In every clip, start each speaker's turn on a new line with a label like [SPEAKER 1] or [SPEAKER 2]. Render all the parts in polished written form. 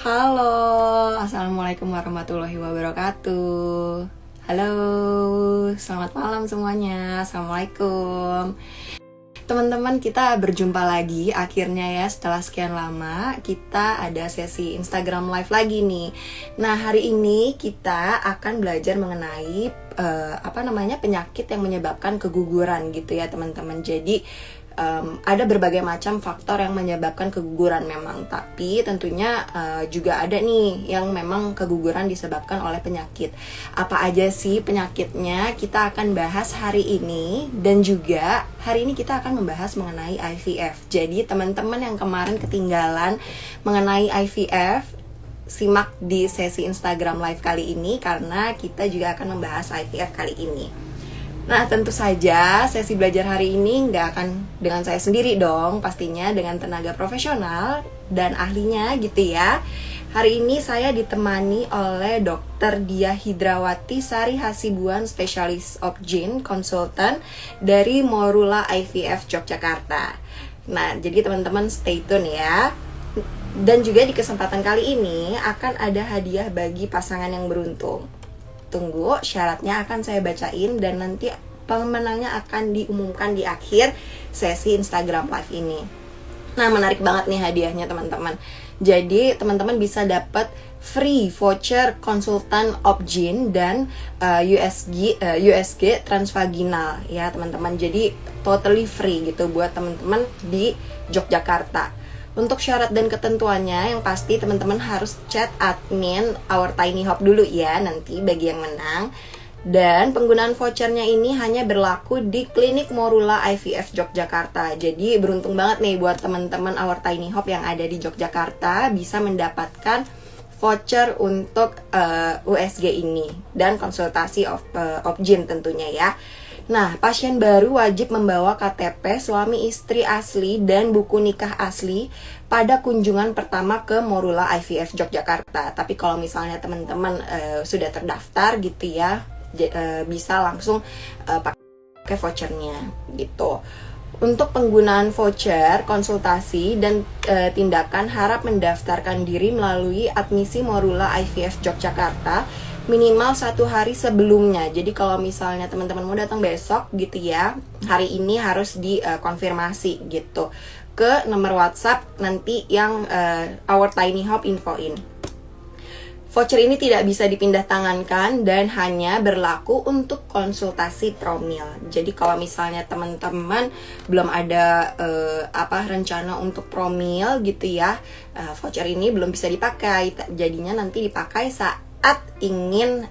[SPEAKER 1] Halo, Assalamualaikum warahmatullahi wabarakatuh. Halo, selamat malam semuanya. Assalamualaikum. Teman-teman, kita berjumpa lagi akhirnya ya. Setelah sekian lama kita ada sesi Instagram Live lagi nih. Nah, hari ini kita akan belajar mengenai penyakit yang menyebabkan keguguran gitu ya teman-teman. Jadi ada berbagai macam faktor yang menyebabkan keguguran memang, tapi tentunya juga ada nih yang memang keguguran disebabkan oleh penyakit. Apa aja sih penyakitnya? Kita akan bahas hari ini, dan juga hari ini kita akan membahas mengenai IVF. Jadi teman-teman yang kemarin ketinggalan mengenai IVF, simak di sesi Instagram Live kali ini karena kita juga akan membahas IVF kali ini. Nah, tentu saja sesi belajar hari ini nggak akan dengan saya sendiri dong, pastinya dengan tenaga profesional dan ahlinya gitu ya. Hari ini saya ditemani oleh Dr. Diah Hidrawati Sari Hasibuan, spesialis obgyn, konsultan dari Morula IVF Yogyakarta. Nah, jadi teman-teman stay tune ya. Dan juga di kesempatan kali ini akan ada hadiah bagi pasangan yang beruntung. Tunggu, syaratnya akan saya bacain dan nanti pemenangnya akan diumumkan di akhir sesi Instagram Live ini. Nah, menarik banget nih hadiahnya teman-teman. Jadi teman-teman bisa dapat free voucher konsultan obgyn dan USG transvaginal ya teman-teman. Jadi totally free gitu buat teman-teman di Yogyakarta. Untuk syarat dan ketentuannya yang pasti teman-teman harus chat admin Our Tiny Hop dulu ya nanti bagi yang menang. Dan penggunaan vouchernya ini hanya berlaku di klinik Morula IVF Yogyakarta. Jadi beruntung banget nih buat teman-teman Our Tiny Hop yang ada di Yogyakarta bisa mendapatkan voucher untuk USG ini dan konsultasi obgyn tentunya ya. Nah, pasien baru wajib membawa KTP suami istri asli dan buku nikah asli pada kunjungan pertama ke Morula IVF Yogyakarta. Tapi kalau misalnya teman-teman sudah terdaftar gitu ya, bisa langsung pakai vouchernya gitu. Untuk penggunaan voucher, konsultasi, dan tindakan harap mendaftarkan diri melalui admisi Morula IVF Yogyakarta minimal 1 hari sebelumnya. Jadi kalau misalnya teman-teman mau datang besok gitu ya, hari ini harus dikonfirmasi gitu ke nomor WhatsApp nanti yang Our Tiny Hop infoin. Voucher ini tidak bisa dipindah tangankan dan hanya berlaku untuk konsultasi promil. Jadi kalau misalnya teman-teman belum ada rencana untuk promil gitu ya, voucher ini belum bisa dipakai. Jadinya nanti dipakai saat ingin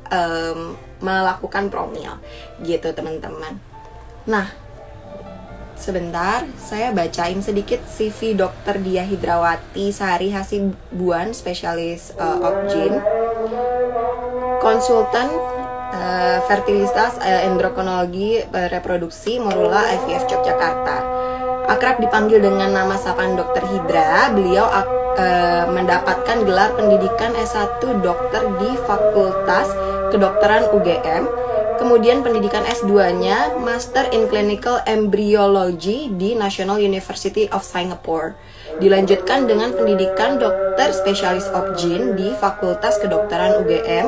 [SPEAKER 1] melakukan promil gitu teman-teman. Nah, sebentar saya bacain sedikit CV Dr. Diah Hidrawati Sari Hasibuan, spesialis obgyn, konsultan fertilitas, endokrinologi, reproduksi, Morula IVF Yogyakarta. Akrab dipanggil dengan nama sapaan Dr. Hidra. Beliau mendapatkan gelar pendidikan S1 dokter di Fakultas Kedokteran UGM. Kemudian pendidikan S2-nya Master in Clinical Embryology di National University of Singapore. Dilanjutkan dengan pendidikan dokter spesialis obgyn di Fakultas Kedokteran UGM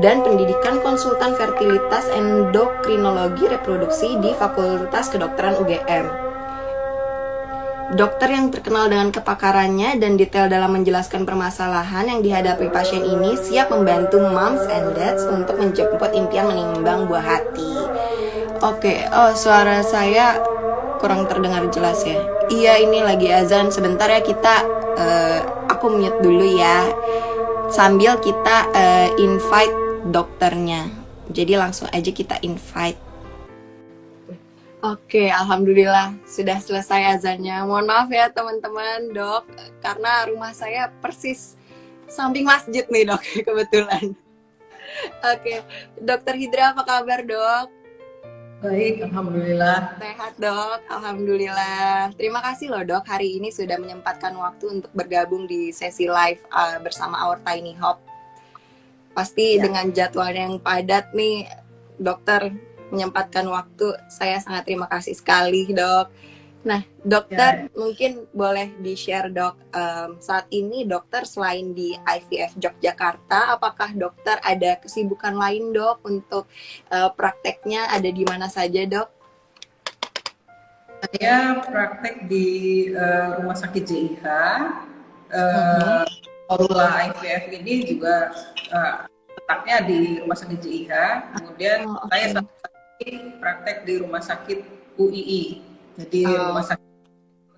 [SPEAKER 1] dan pendidikan konsultan fertilitas endokrinologi reproduksi di Fakultas Kedokteran UGM. Dokter yang terkenal dengan kepakarannya dan detail dalam menjelaskan permasalahan yang dihadapi pasien ini siap membantu moms and dads untuk menjemput impian menimbang buah hati. Oke, suara saya kurang terdengar jelas ya. Iya, ini lagi azan. Sebentar ya aku mute dulu ya. Sambil kita invite dokternya. Jadi langsung aja kita invite. Oke, alhamdulillah sudah selesai azannya. Mohon maaf ya teman-teman, Dok, karena rumah saya persis samping masjid nih, Dok, kebetulan. Oke, Dokter Hidra apa kabar, Dok?
[SPEAKER 2] Baik, alhamdulillah.
[SPEAKER 1] Sehat, Dok, alhamdulillah. Terima kasih loh, Dok, hari ini sudah menyempatkan waktu untuk bergabung di sesi live bersama Our Tiny Hop. Pasti dengan jadwal yang padat nih, Dokter menyempatkan waktu. Saya sangat terima kasih sekali, Dok. Nah,
[SPEAKER 2] Ya,
[SPEAKER 1] dokter mungkin boleh di-share dok, saat ini dokter selain di IVF Yogyakarta, apakah dokter ada kesibukan lain dok untuk prakteknya ada di mana saja dok?
[SPEAKER 2] saya praktek di Rumah Sakit JIH.
[SPEAKER 1] Mhm.
[SPEAKER 2] Eh, Formula IVF ini juga letaknya di Rumah Sakit JIH. Kemudian
[SPEAKER 1] Oh,
[SPEAKER 2] saya
[SPEAKER 1] oke.
[SPEAKER 2] satu lagi praktek di Rumah Sakit UII. Jadi Rumah
[SPEAKER 1] Oh,
[SPEAKER 2] Sakit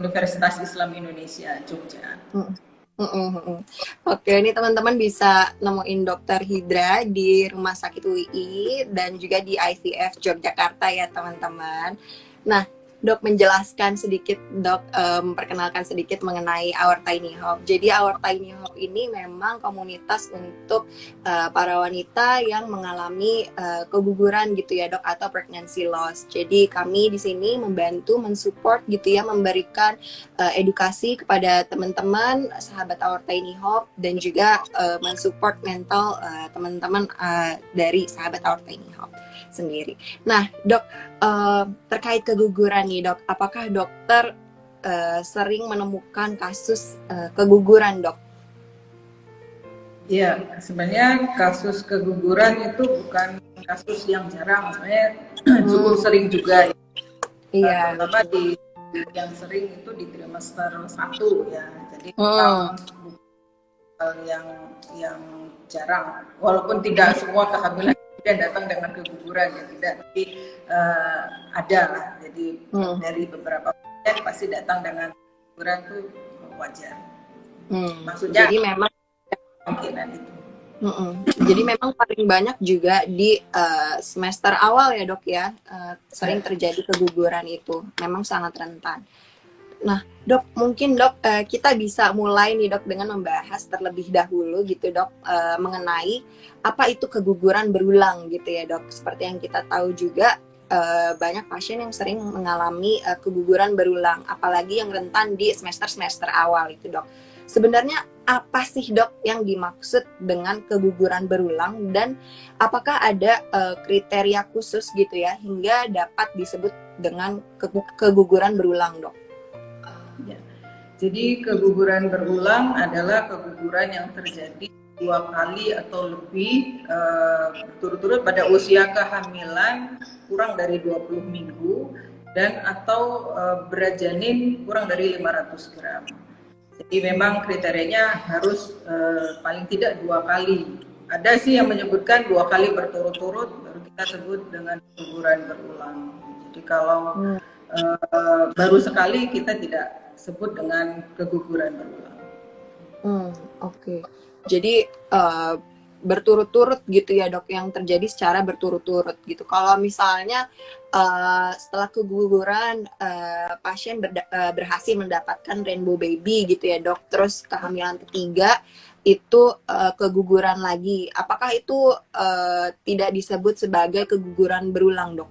[SPEAKER 2] Universitas Islam Indonesia, Jogja.
[SPEAKER 1] mm, mm. Oke, ini teman-teman bisa nemuin dokter Hidra di Rumah Sakit UI dan juga di IVF Yogyakarta ya teman-teman. Nah, dok menjelaskan sedikit, dok memperkenalkan sedikit mengenai Our Tiny Hope. Jadi Our Tiny Hope ini memang komunitas untuk para wanita yang mengalami keguguran gitu ya dok, atau pregnancy loss. Jadi kami di sini membantu, mensupport gitu ya, memberikan edukasi kepada teman-teman sahabat Our Tiny Hope dan juga mensupport mental teman-teman dari sahabat Our Tiny Hope sendiri. Nah, dok, terkait keguguran nih dok, apakah dokter sering menemukan kasus keguguran dok?
[SPEAKER 2] Ya, sebenarnya kasus keguguran itu bukan kasus yang jarang, sebenarnya cukup sering juga, ya.
[SPEAKER 1] Iya,
[SPEAKER 2] Terutama
[SPEAKER 1] betul.
[SPEAKER 2] di yang sering itu di trimester 1 ya. Jadi
[SPEAKER 1] Hmm,
[SPEAKER 2] memang hal yang jarang, walaupun tidak semua kehamilan kemudian datang dengan keguguran ya, tidak, tapi ada lah. Jadi
[SPEAKER 1] hmm,
[SPEAKER 2] dari beberapa pasien pasti datang dengan keguguran itu wajar. Maksudnya
[SPEAKER 1] Jadi memang
[SPEAKER 2] kemungkinan itu.
[SPEAKER 1] Jadi memang paling banyak juga di semester awal ya dok ya, sering
[SPEAKER 2] Ya.
[SPEAKER 1] terjadi keguguran itu, memang sangat rentan. Nah dok, mungkin dok kita bisa mulai nih dok dengan membahas terlebih dahulu gitu dok, mengenai apa itu keguguran berulang gitu ya dok. Seperti yang kita tahu juga banyak pasien yang sering mengalami keguguran berulang, apalagi yang rentan di semester-semester awal itu dok. Sebenarnya apa sih dok yang dimaksud dengan keguguran berulang, dan apakah ada kriteria khusus gitu ya hingga dapat disebut dengan keguguran berulang dok?
[SPEAKER 2] Ya. Jadi keguguran berulang adalah keguguran yang terjadi 2 kali atau lebih berturut-turut pada usia kehamilan kurang dari 20 minggu dan atau berat janin kurang dari 500 gram. Jadi memang kriterianya harus paling tidak 2 kali. Ada sih yang menyebutkan 2 kali berturut-turut baru kita sebut dengan keguguran berulang. Jadi kalau baru sekali kita tidak sebut dengan keguguran berulang.
[SPEAKER 1] Oke. Jadi berturut-turut gitu ya dok, yang terjadi secara berturut-turut gitu. Kalau misalnya setelah keguguran pasien berhasil mendapatkan rainbow baby gitu ya dok, terus kehamilan ketiga itu keguguran lagi, apakah itu tidak disebut sebagai keguguran berulang dok?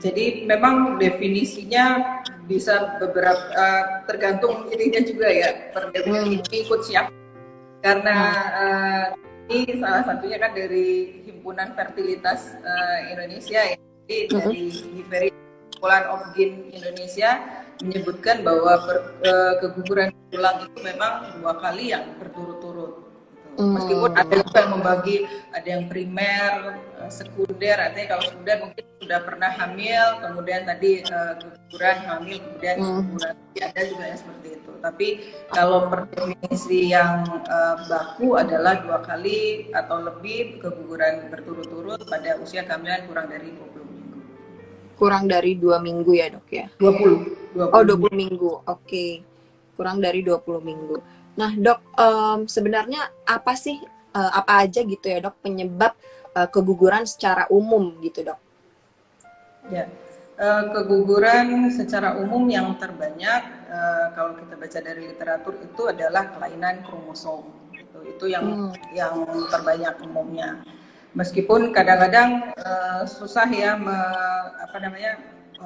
[SPEAKER 2] Jadi memang definisinya bisa beberapa tergantung ininya juga ya, definisi ikut siap, karena ini salah satunya kan dari Himpunan Fertilitas Indonesia ya. Jadi dari HIFERI, Kumpulan Obgyn Indonesia, menyebutkan bahwa keguguran berulang itu memang 2 kali yang berturut-turut. Meskipun ada juga yang membagi, ada yang primer, sekunder, artinya kalau sekunder mungkin sudah pernah hamil, kemudian tadi keguguran hamil, kemudian keguguran, ada juga yang seperti itu. Tapi kalau per definisi yang baku adalah 2 kali atau lebih keguguran berturut-turut pada usia kehamilan kurang dari 20 minggu.
[SPEAKER 1] Kurang dari 2 minggu ya dok ya?
[SPEAKER 2] 20,
[SPEAKER 1] Oh,
[SPEAKER 2] 20
[SPEAKER 1] 20
[SPEAKER 2] minggu.
[SPEAKER 1] minggu. Oke. Kurang dari 20 minggu. Nah, Dok, sebenarnya apa sih apa aja gitu ya, Dok, penyebab keguguran secara umum gitu, Dok?
[SPEAKER 2] Ya, keguguran secara umum yang terbanyak kalau kita baca dari literatur itu adalah kelainan kromosom. Itu yang terbanyak umumnya. Meskipun kadang-kadang susah ya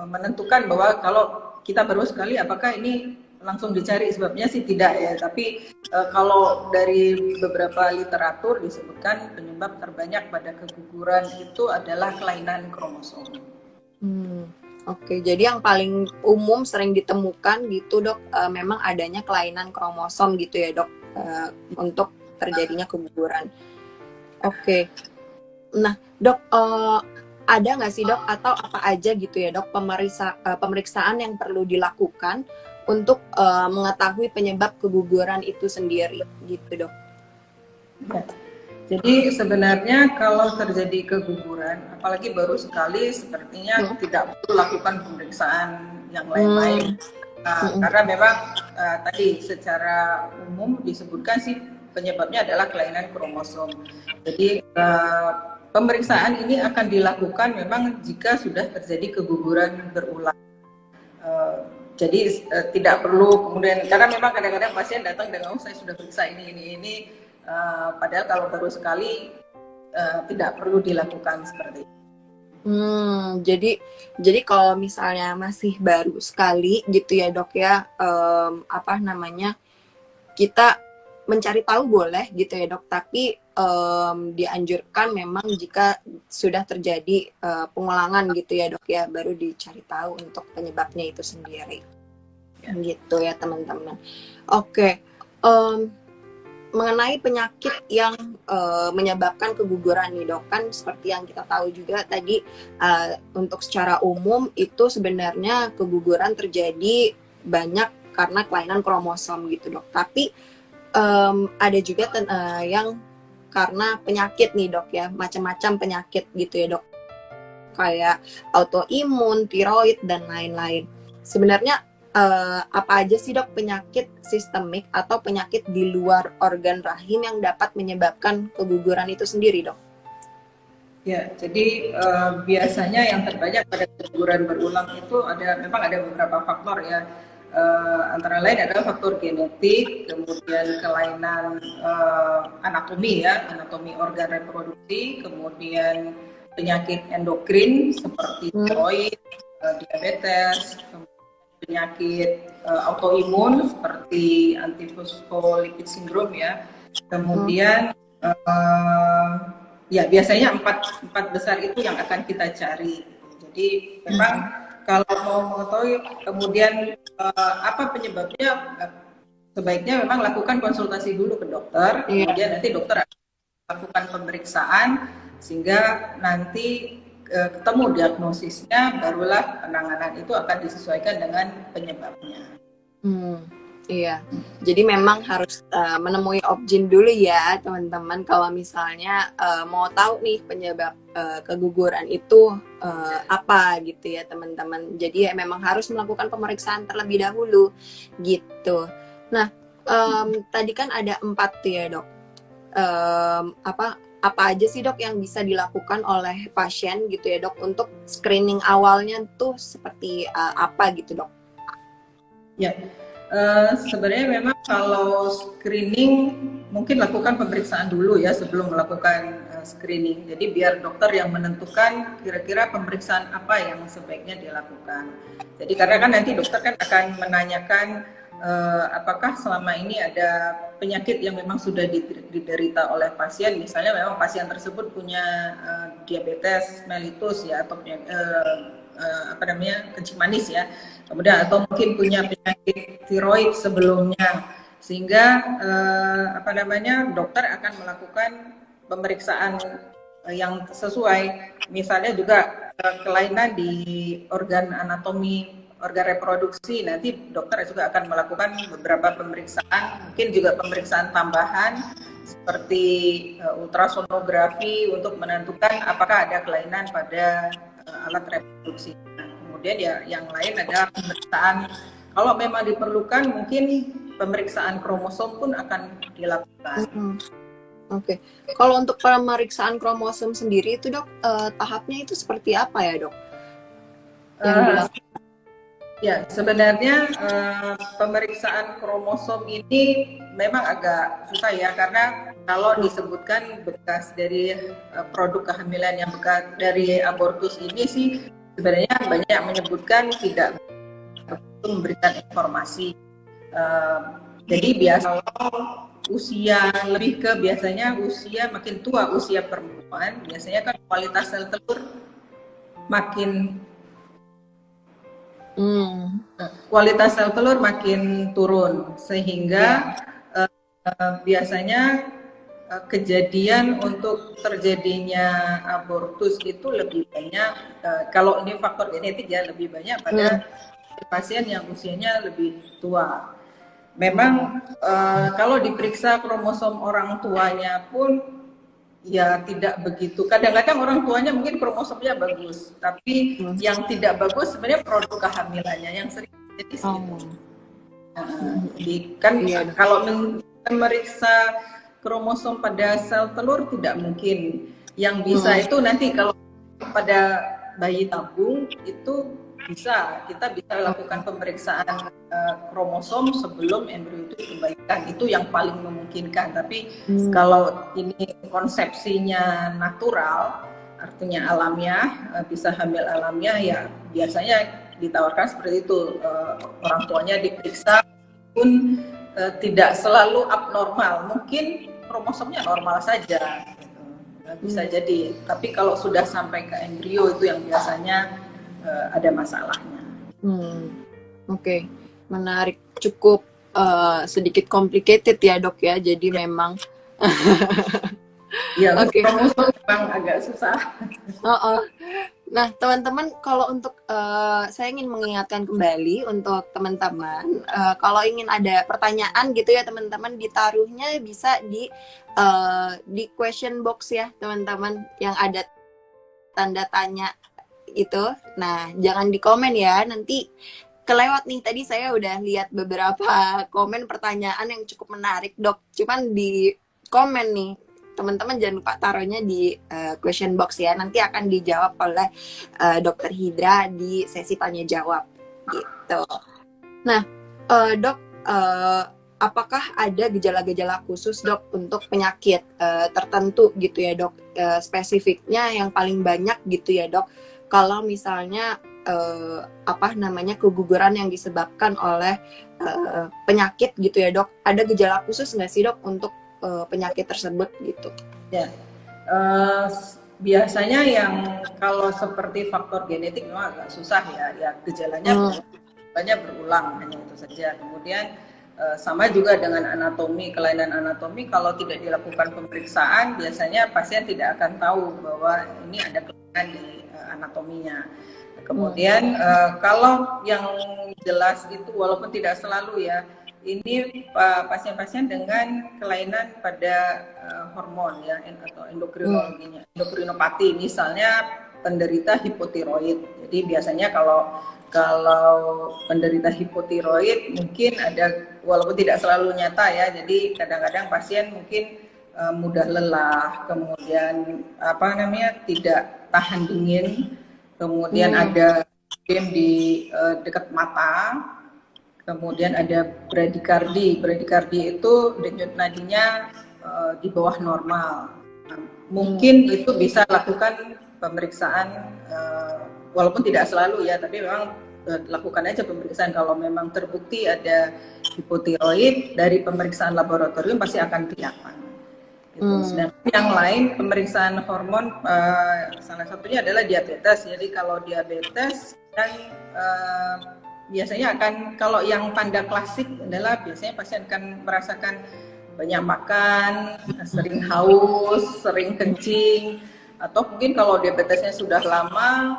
[SPEAKER 2] menentukan bahwa kalau kita baru sekali apakah ini langsung dicari sebabnya, sih tidak ya, tapi kalau dari beberapa literatur disebutkan penyebab terbanyak pada keguguran itu adalah kelainan kromosom.
[SPEAKER 1] Oke, jadi yang paling umum sering ditemukan gitu dok, memang adanya kelainan kromosom gitu ya dok, untuk terjadinya keguguran. Oke, nah dok, ada nggak sih dok atau apa aja gitu ya dok pemeriksaan yang perlu dilakukan untuk mengetahui penyebab keguguran itu sendiri gitu dok?
[SPEAKER 2] Ya. Jadi sebenarnya kalau terjadi keguguran, apalagi baru sekali, sepertinya tidak perlu lakukan pemeriksaan yang lain-lain. Karena memang tadi secara umum disebutkan sih penyebabnya adalah kelainan kromosom. Jadi pemeriksaan ini akan dilakukan memang jika sudah terjadi keguguran berulang. Jadi tidak perlu kemudian, karena memang kadang-kadang pasien datang dengan saya sudah periksa ini, padahal kalau baru sekali tidak perlu dilakukan seperti itu.
[SPEAKER 1] Jadi kalau misalnya masih baru sekali gitu ya dok ya, kita mencari tahu boleh gitu ya dok, tapi dianjurkan memang jika sudah terjadi pengulangan gitu ya dok ya, baru dicari tahu untuk penyebabnya itu sendiri, gitu ya teman-teman. Oke. Mengenai penyakit yang menyebabkan keguguran nih dok, kan seperti yang kita tahu juga tadi, untuk secara umum itu sebenarnya keguguran terjadi banyak karena kelainan kromosom gitu dok, tapi ada juga yang karena penyakit nih dok ya, macam-macam penyakit gitu ya dok, kayak autoimun, tiroid dan lain-lain. Sebenarnya apa aja sih dok penyakit sistemik atau penyakit di luar organ rahim yang dapat menyebabkan keguguran itu sendiri dok?
[SPEAKER 2] Ya, jadi biasanya yang terbanyak pada keguguran berulang itu memang ada beberapa faktor ya. Antara lain adalah faktor genetik, kemudian kelainan anatomi ya, anatomi organ reproduksi, kemudian penyakit endokrin seperti tiroid, diabetes, penyakit autoimun seperti antifosfolipid syndrome ya, kemudian ya biasanya empat besar itu yang akan kita cari. Jadi memang kalau mau mengetahui kemudian apa penyebabnya, sebaiknya memang lakukan konsultasi dulu ke dokter, kemudian nanti dokter akan lakukan pemeriksaan sehingga nanti ketemu diagnosisnya, barulah penanganan itu akan disesuaikan dengan penyebabnya.
[SPEAKER 1] Iya, jadi memang harus menemui obgyn dulu ya teman-teman kalau misalnya mau tahu nih penyebab keguguran itu apa gitu ya teman-teman. Jadi ya memang harus melakukan pemeriksaan terlebih dahulu gitu. Nah tadi kan ada 4 tuh ya dok. Apa aja sih dok yang bisa dilakukan oleh pasien gitu ya dok untuk screening awalnya tuh seperti apa gitu dok?
[SPEAKER 2] Ya, sebenarnya memang kalau screening mungkin lakukan pemeriksaan dulu ya sebelum melakukan screening. Jadi biar dokter yang menentukan kira-kira pemeriksaan apa yang sebaiknya dilakukan. Jadi karena kan nanti dokter kan akan menanyakan apakah selama ini ada penyakit yang memang sudah diderita oleh pasien, misalnya memang pasien tersebut punya diabetes mellitus ya, atau kencing manis ya, kemudian atau mungkin punya penyakit tiroid sebelumnya, sehingga dokter akan melakukan pemeriksaan yang sesuai, misalnya juga kelainan di organ anatomi organ reproduksi, nanti dokter juga akan melakukan beberapa pemeriksaan, mungkin juga pemeriksaan tambahan seperti ultrasonografi untuk menentukan apakah ada kelainan pada alat reproduksi. Nah, kemudian ya yang lain adalah pemeriksaan, kalau memang diperlukan mungkin pemeriksaan kromosom pun akan dilakukan.
[SPEAKER 1] Oke. Kalau untuk pemeriksaan kromosom sendiri itu dok, tahapnya itu seperti apa ya dok? Yang dilakukan?
[SPEAKER 2] Ya, sebenarnya pemeriksaan kromosom ini memang agak susah ya, karena kalau disebutkan bekas dari produk kehamilan yang bekas dari abortus ini sih sebenarnya banyak yang menyebutkan tidak memberikan informasi. Jadi biasa usia lebih ke biasanya usia makin tua, usia perempuan biasanya kan kualitas sel telur makin
[SPEAKER 1] Hmm.
[SPEAKER 2] kualitas sel telur makin turun sehingga biasanya kejadian untuk terjadinya abortus itu lebih banyak kalau ini faktor genetik ya lebih banyak pada pasien yang usianya lebih tua. Memang kalau diperiksa kromosom orang tuanya pun ya tidak begitu. Kadang-kadang orang tuanya mungkin kromosomnya bagus, tapi yang tidak bagus sebenarnya produk kehamilannya yang sering jadi segitu. Jadi kan
[SPEAKER 1] Iya, Dok.
[SPEAKER 2] kalau memeriksa kromosom pada sel telur tidak mungkin. Yang bisa itu nanti kalau pada bayi tabung itu kita bisa lakukan pemeriksaan kromosom sebelum embrio itu dikembalikan, itu yang paling memungkinkan. Tapi kalau ini konsepsinya natural, artinya alamiah, bisa hamil alamiah, ya biasanya ditawarkan seperti itu, orang tuanya diperiksa pun tidak selalu abnormal, mungkin kromosomnya normal saja gitu. Bisa jadi, tapi kalau sudah sampai ke embrio itu yang biasanya ada masalahnya.
[SPEAKER 1] Oke. Menarik, cukup sedikit complicated ya Dok ya, jadi memang
[SPEAKER 2] Ya,
[SPEAKER 1] Oke.
[SPEAKER 2] kromosom memang agak susah.
[SPEAKER 1] Nah, teman-teman, kalau untuk saya ingin mengingatkan kembali untuk teman-teman, kalau ingin ada pertanyaan gitu ya teman-teman, ditaruhnya bisa di question box ya teman-teman, yang ada tanda tanya itu. Nah, jangan di komen ya, nanti kelewat nih. Tadi saya udah lihat beberapa komen pertanyaan yang cukup menarik Dok, cuman di komen nih. Teman-teman jangan lupa taruhnya di question box ya. Nanti akan dijawab oleh Dokter Hidra di sesi tanya jawab gitu. Nah, Dok, apakah ada gejala-gejala khusus Dok untuk penyakit tertentu gitu ya Dok? Spesifiknya yang paling banyak gitu ya Dok. Kalau misalnya keguguran yang disebabkan oleh penyakit gitu ya Dok. Ada gejala khusus nggak sih Dok untuk penyakit tersebut gitu?
[SPEAKER 2] Ya, biasanya yang kalau seperti faktor genetik memang agak susah ya gejalanya banyak berulang, hanya itu saja. Kemudian sama juga dengan anatomi, kelainan anatomi, kalau tidak dilakukan pemeriksaan biasanya pasien tidak akan tahu bahwa ini ada kelainan di anatominya. Kemudian kalau yang jelas itu walaupun tidak selalu ya, ini pasien-pasien dengan kelainan pada hormon ya atau endokrinologinya, endokrinopati, misalnya penderita hipotiroid. Jadi biasanya kalau penderita hipotiroid mungkin ada, walaupun tidak selalu nyata ya, jadi kadang-kadang pasien mungkin mudah lelah, kemudian tidak tahan dingin, kemudian ada di dekat mata, kemudian ada bradikardi. Bradikardi itu denyut nadinya di bawah normal. Nah, mungkin itu bisa lakukan pemeriksaan, walaupun tidak selalu ya, tapi memang lakukan aja pemeriksaan. Kalau memang terbukti ada hipotiroid, dari pemeriksaan laboratorium pasti akan kelihatan. Sedangkan yang lain pemeriksaan hormon, salah satunya adalah diabetes. Jadi kalau diabetes kan biasanya akan, kalau yang tanda klasik adalah biasanya pasien akan merasakan banyak makan, sering haus, sering kencing, atau mungkin kalau diabetesnya sudah lama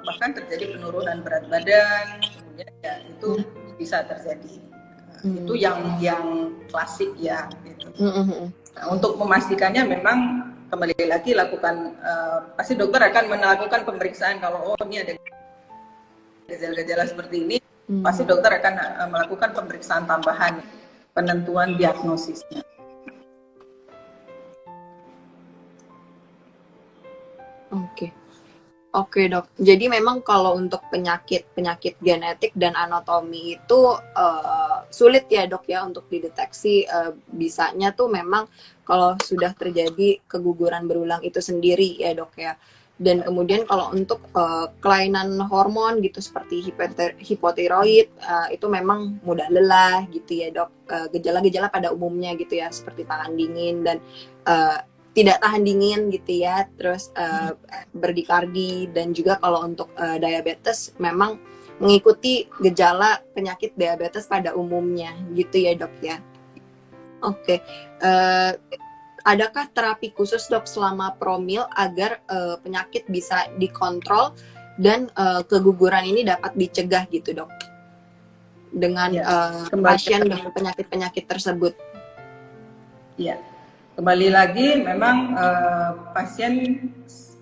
[SPEAKER 2] bahkan terjadi penurunan berat badan, kemudian ya itu bisa terjadi. Itu yang klasik ya gitu. Nah, untuk memastikannya memang kembali lagi lakukan, pasti dokter akan melakukan pemeriksaan. Kalau ini ada gejala-gejala seperti ini, pasti dokter akan melakukan pemeriksaan tambahan, penentuan diagnosisnya.
[SPEAKER 1] Oke Dok. Jadi memang kalau untuk penyakit genetik dan anatomi itu sulit ya Dok ya untuk dideteksi. Bisanya tuh memang kalau sudah terjadi keguguran berulang itu sendiri ya Dok ya. Dan kemudian kalau untuk kelainan hormon gitu seperti hipotiroid itu memang mudah lelah gitu ya Dok. Gejala-gejala pada umumnya gitu ya seperti tangan dingin dan tidak tahan dingin gitu ya, terus berdikardi, dan juga kalau untuk diabetes memang mengikuti gejala penyakit diabetes pada umumnya gitu ya dok ya. Oke, adakah terapi khusus dok selama promil agar penyakit bisa dikontrol dan keguguran ini dapat dicegah gitu dok dengan pasien dengan penyakit-penyakit tersebut?
[SPEAKER 2] Ya, kembali lagi memang pasien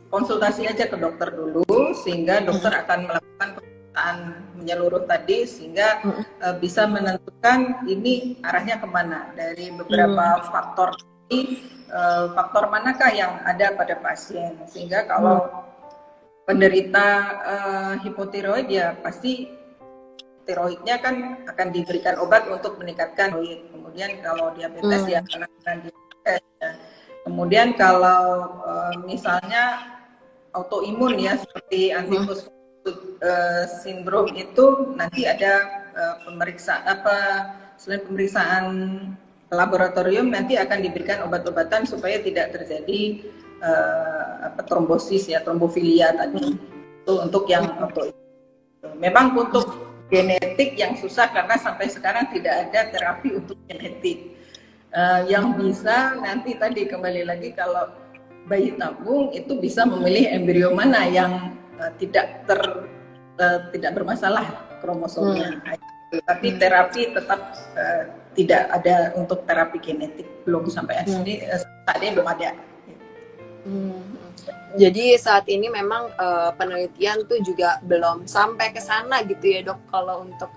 [SPEAKER 2] konsultasi aja ke dokter dulu sehingga dokter akan melakukan pemeriksaan menyeluruh tadi sehingga bisa menentukan ini arahnya kemana dari beberapa faktor ini, faktor manakah yang ada pada pasien sehingga kalau penderita hipotiroid ya pasti tiroidnya kan akan diberikan obat untuk meningkatkan tiroid. Kemudian kalau diabetes ya akan diabetes. Ya. Kemudian kalau misalnya autoimun ya seperti antifosfolipid sindrom itu nanti ada pemeriksaan selain pemeriksaan laboratorium nanti akan diberikan obat-obatan supaya tidak terjadi trombosis ya trombofilia tadi itu untuk yang autoimun. Memang untuk genetik yang susah karena sampai sekarang tidak ada terapi untuk genetik yang bisa nanti tadi kembali lagi kalau bayi tabung itu bisa memilih embrio mana yang tidak bermasalah kromosomnya. Tapi terapi tetap tidak ada untuk terapi genetik belum sampai saat ini belum ada.
[SPEAKER 1] Jadi saat ini memang penelitian tuh juga belum sampai ke sana gitu ya dok kalau untuk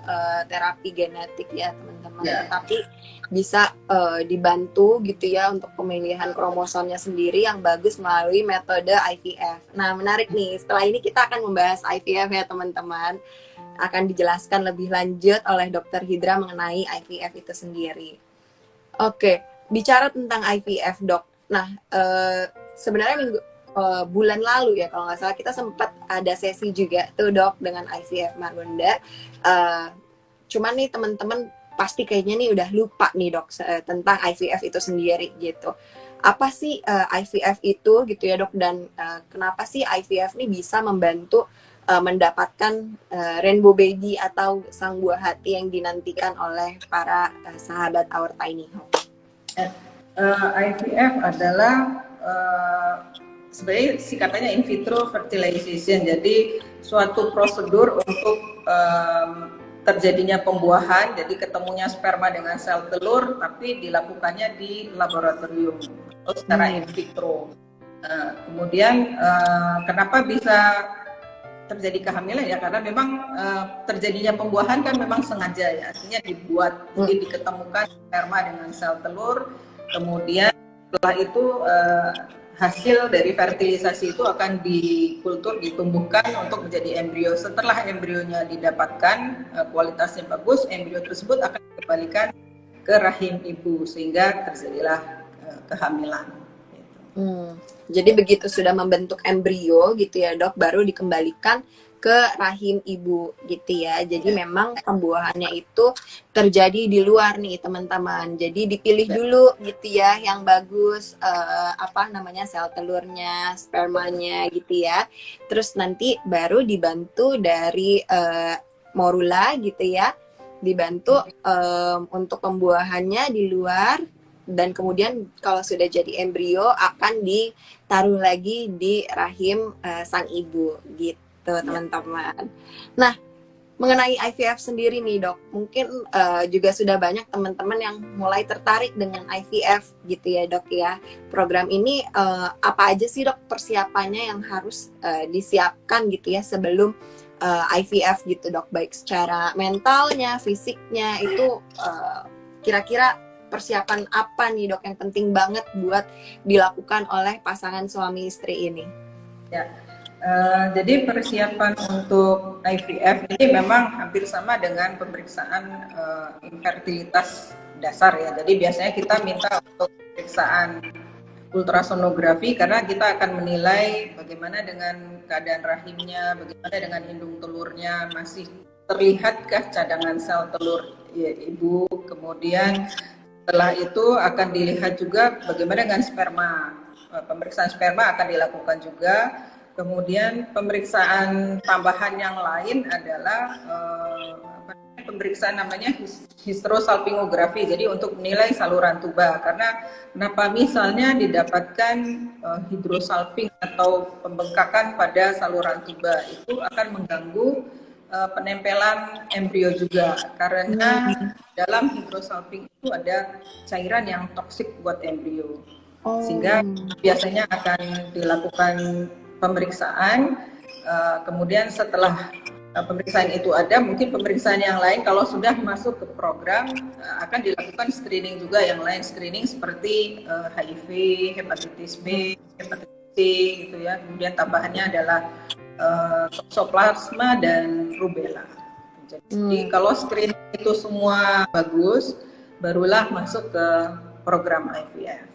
[SPEAKER 1] terapi genetik ya teman-teman. Tapi bisa dibantu gitu ya untuk pemilihan kromosomnya sendiri yang bagus melalui metode IVF. Nah menarik nih, setelah ini kita akan membahas IVF ya teman-teman. Akan dijelaskan lebih lanjut oleh Dr. Hidra mengenai IVF itu sendiri. Oke, bicara tentang IVF dok. Nah sebenarnya bulan lalu ya kalau nggak salah kita sempat ada sesi juga tuh dok dengan IVF Margonda. Cuman nih teman-teman pasti kayaknya nih udah lupa nih dok tentang IVF itu sendiri gitu. Apa sih IVF itu gitu ya dok dan kenapa sih IVF nih bisa membantu mendapatkan rainbow baby atau sang buah hati yang dinantikan oleh para sahabat Our Tiny Home?
[SPEAKER 2] IVF adalah sebenarnya singkatannya in vitro fertilization, jadi suatu prosedur untuk terjadinya pembuahan, jadi ketemunya sperma dengan sel telur, tapi dilakukannya di laboratorium atau secara in vitro. Kemudian kenapa bisa terjadi kehamilan ya karena memang terjadinya pembuahan kan memang sengaja ya, artinya dibuat, jadi diketemukan sperma dengan sel telur, kemudian setelah itu hasil dari fertilisasi itu akan dikultur, ditumbuhkan untuk menjadi embrio. Setelah embrionya didapatkan, kualitasnya bagus, embrio tersebut akan dikembalikan ke rahim ibu sehingga terjadilah kehamilan.
[SPEAKER 1] Jadi begitu sudah membentuk embrio gitu ya dok, baru dikembalikan ke rahim ibu gitu ya. Jadi memang pembuahannya itu terjadi di luar nih teman-teman. Jadi dipilih dulu gitu ya yang bagus sel telurnya, spermanya gitu ya. Terus nanti baru dibantu dari morula gitu ya. Dibantu untuk pembuahannya di luar dan kemudian kalau sudah jadi embrio akan ditaruh lagi di rahim sang ibu gitu. Teman-teman. Nah, mengenai IVF sendiri nih dok, mungkin juga sudah banyak teman-teman yang mulai tertarik dengan IVF gitu ya dok ya. Program ini apa aja sih dok persiapannya yang harus disiapkan gitu ya sebelum IVF gitu dok, baik secara mentalnya, fisiknya itu kira-kira persiapan apa nih dok yang penting banget buat dilakukan oleh pasangan suami istri ini?
[SPEAKER 2] Ya. Jadi persiapan untuk IVF ini memang hampir sama dengan pemeriksaan infertilitas dasar ya. Jadi biasanya kita minta untuk pemeriksaan ultrasonografi karena kita akan menilai bagaimana dengan keadaan rahimnya, bagaimana dengan indung telurnya, masih terlihatkah cadangan sel telur ya, ibu. Kemudian setelah itu akan dilihat juga bagaimana dengan sperma. Pemeriksaan sperma akan dilakukan juga. Kemudian pemeriksaan tambahan yang lain adalah pemeriksaan namanya histerosalpingografi. Jadi untuk menilai saluran tuba. Karena kenapa misalnya didapatkan hidrosalping atau pembengkakan pada saluran tuba itu akan mengganggu penempelan embrio juga. Karena dalam hidrosalping itu ada cairan yang toksik buat embrio. Sehingga biasanya akan dilakukan pemeriksaan, kemudian setelah pemeriksaan itu ada, mungkin pemeriksaan yang lain kalau sudah masuk ke program akan dilakukan screening juga yang lain, screening seperti HIV, hepatitis B, hepatitis C gitu ya. Kemudian tambahannya adalah toxoplasma dan rubella. Jadi kalau screening itu semua bagus, barulah masuk ke program IVF.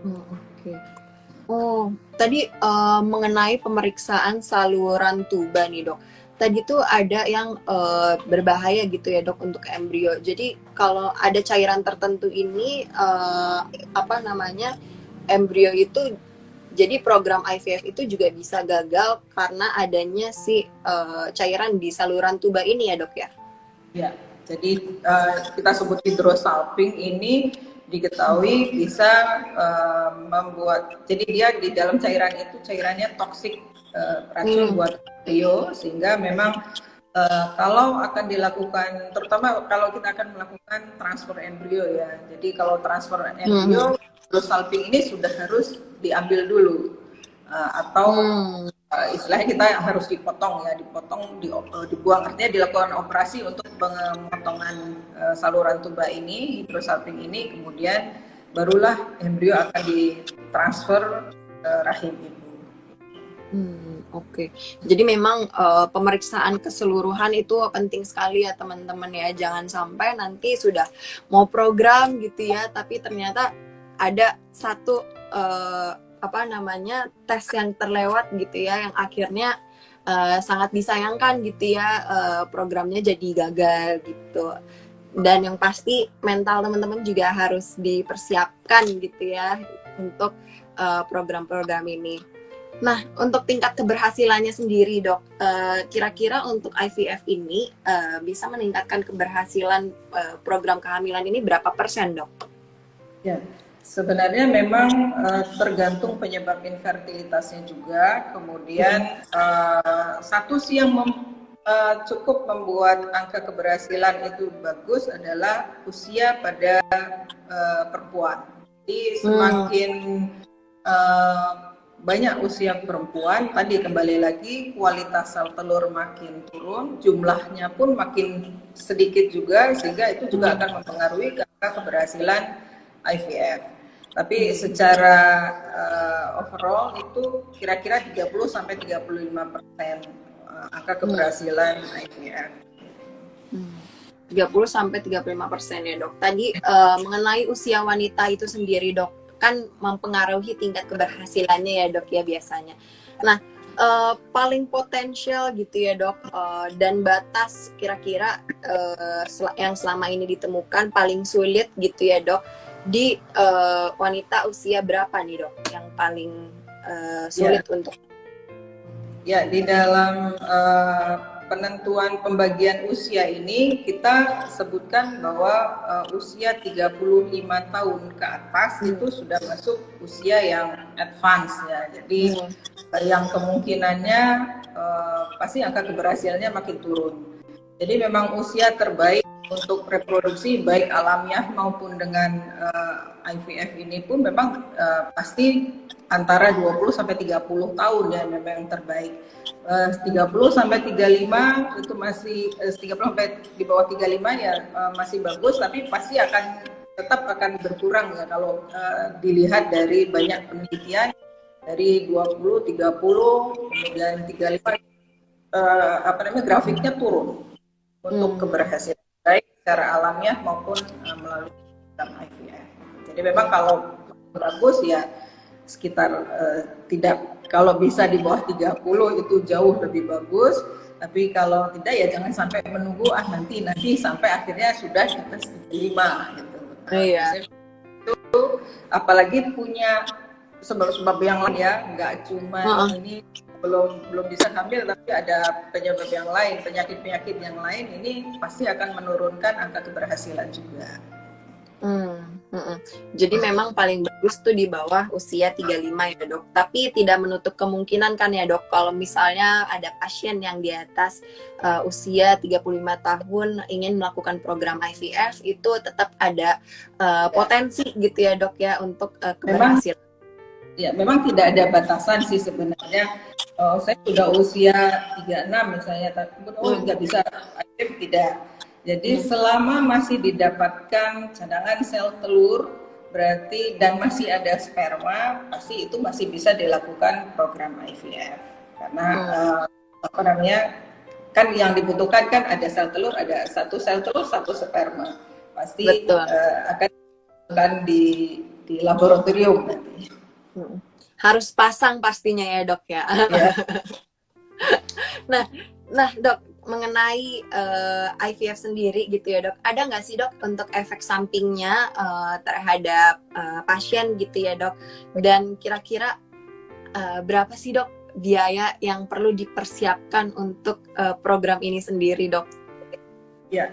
[SPEAKER 1] Oke. Oh, tadi mengenai pemeriksaan saluran tuba nih dok. Tadi tuh ada yang berbahaya gitu ya dok untuk embrio. Jadi kalau ada cairan tertentu ini embrio itu, jadi program IVF itu juga bisa gagal karena adanya si cairan di saluran tuba ini ya dok ya? Ya,
[SPEAKER 2] jadi kita sebut hidrosalping ini diketahui bisa membuat, jadi dia di dalam cairan itu cairannya toksik, racun buat embrio, sehingga memang kalau akan dilakukan, terutama kalau kita akan melakukan transfer embrio ya, jadi kalau transfer embrio hidrosalping ini sudah harus diambil dulu atau istilahnya kita harus dipotong ya, dibuang, artinya dilakukan operasi untuk pemotongan saluran tuba ini, hidrosalping ini, kemudian barulah embrio akan ditransfer ke rahim ibu.
[SPEAKER 1] Oke. Jadi memang pemeriksaan keseluruhan itu penting sekali ya teman-teman ya, jangan sampai nanti sudah mau program gitu ya, tapi ternyata ada satu tes yang terlewat gitu ya, yang akhirnya sangat disayangkan gitu ya, programnya jadi gagal gitu. Dan yang pasti mental teman-teman juga harus dipersiapkan gitu ya untuk program-program ini. Nah, untuk tingkat keberhasilannya sendiri dok, kira-kira untuk IVF ini bisa meningkatkan keberhasilan program kehamilan ini berapa persen dok?
[SPEAKER 2] Ya. Sebenarnya memang tergantung penyebab infertilitasnya juga. Kemudian satu sih yang cukup membuat angka keberhasilan itu bagus adalah usia pada perempuan. Jadi semakin banyak usia perempuan, tadi kembali lagi kualitas sel telur makin turun, jumlahnya pun makin sedikit juga, sehingga itu juga akan mempengaruhi angka keberhasilan IVF. Tapi secara overall itu kira-kira 30-35% angka keberhasilan IVF.
[SPEAKER 1] 30-35% ya dok. Tadi mengenai usia wanita itu sendiri dok, kan mempengaruhi tingkat keberhasilannya ya dok ya biasanya. Nah, paling potensial gitu ya dok, dan batas kira-kira yang selama ini ditemukan paling sulit gitu ya dok, di wanita usia berapa nih dok yang paling sulit untuk?
[SPEAKER 2] Ya, di dalam penentuan pembagian usia ini kita sebutkan bahwa usia 35 tahun ke atas itu sudah masuk usia yang advance ya. Jadi yang kemungkinannya pasti angka keberhasilannya makin turun. Jadi memang usia terbaik untuk reproduksi baik alamiah maupun dengan IVF ini pun memang pasti antara 20-30 tahun ya, memang yang terbaik. 30-35 itu masih 30 sampai di bawah 35 ya masih bagus, tapi pasti tetap akan berkurang ya kalau dilihat dari banyak penelitian dari 20, 30 kemudian 35 grafiknya turun untuk keberhasilan baik secara alamiah maupun melalui program IVF. Jadi memang kalau bagus ya sekitar kalau bisa di bawah 30 itu jauh lebih bagus, tapi kalau tidak ya jangan sampai menunggu nanti sampai akhirnya sudah di atas 35 gitu.
[SPEAKER 1] Iya.
[SPEAKER 2] Itu apalagi punya sebab-sebab yang lain ya, nggak cuma ini belum bisa hamil, tapi ada penyebab yang lain, penyakit-penyakit yang lain, ini pasti akan menurunkan angka keberhasilan juga.
[SPEAKER 1] Jadi memang paling bagus tuh di bawah usia 35 ya dok. Tapi tidak menutup kemungkinan kan ya dok, kalau misalnya ada pasien yang di atas usia 35 tahun ingin melakukan program IVF, itu tetap ada potensi gitu ya dok ya untuk keberhasilan.
[SPEAKER 2] Memang tidak ada batasan sih sebenarnya. Saya sudah usia 36 misalnya, tapi nggak bisa IVF, tidak. Jadi selama masih didapatkan cadangan sel telur, berarti dan masih ada sperma, pasti itu masih bisa dilakukan program IVF. Karena apa namanya, kan yang dibutuhkan kan ada sel telur, ada satu sel telur, satu sperma. Pasti akan di laboratorium nanti.
[SPEAKER 1] Harus pasang pastinya ya dok ya. Nah dok, mengenai IVF sendiri gitu ya dok, ada nggak sih dok untuk efek sampingnya terhadap pasien gitu ya dok? Dan kira-kira berapa sih dok biaya yang perlu dipersiapkan untuk program ini sendiri dok?
[SPEAKER 2] Ya,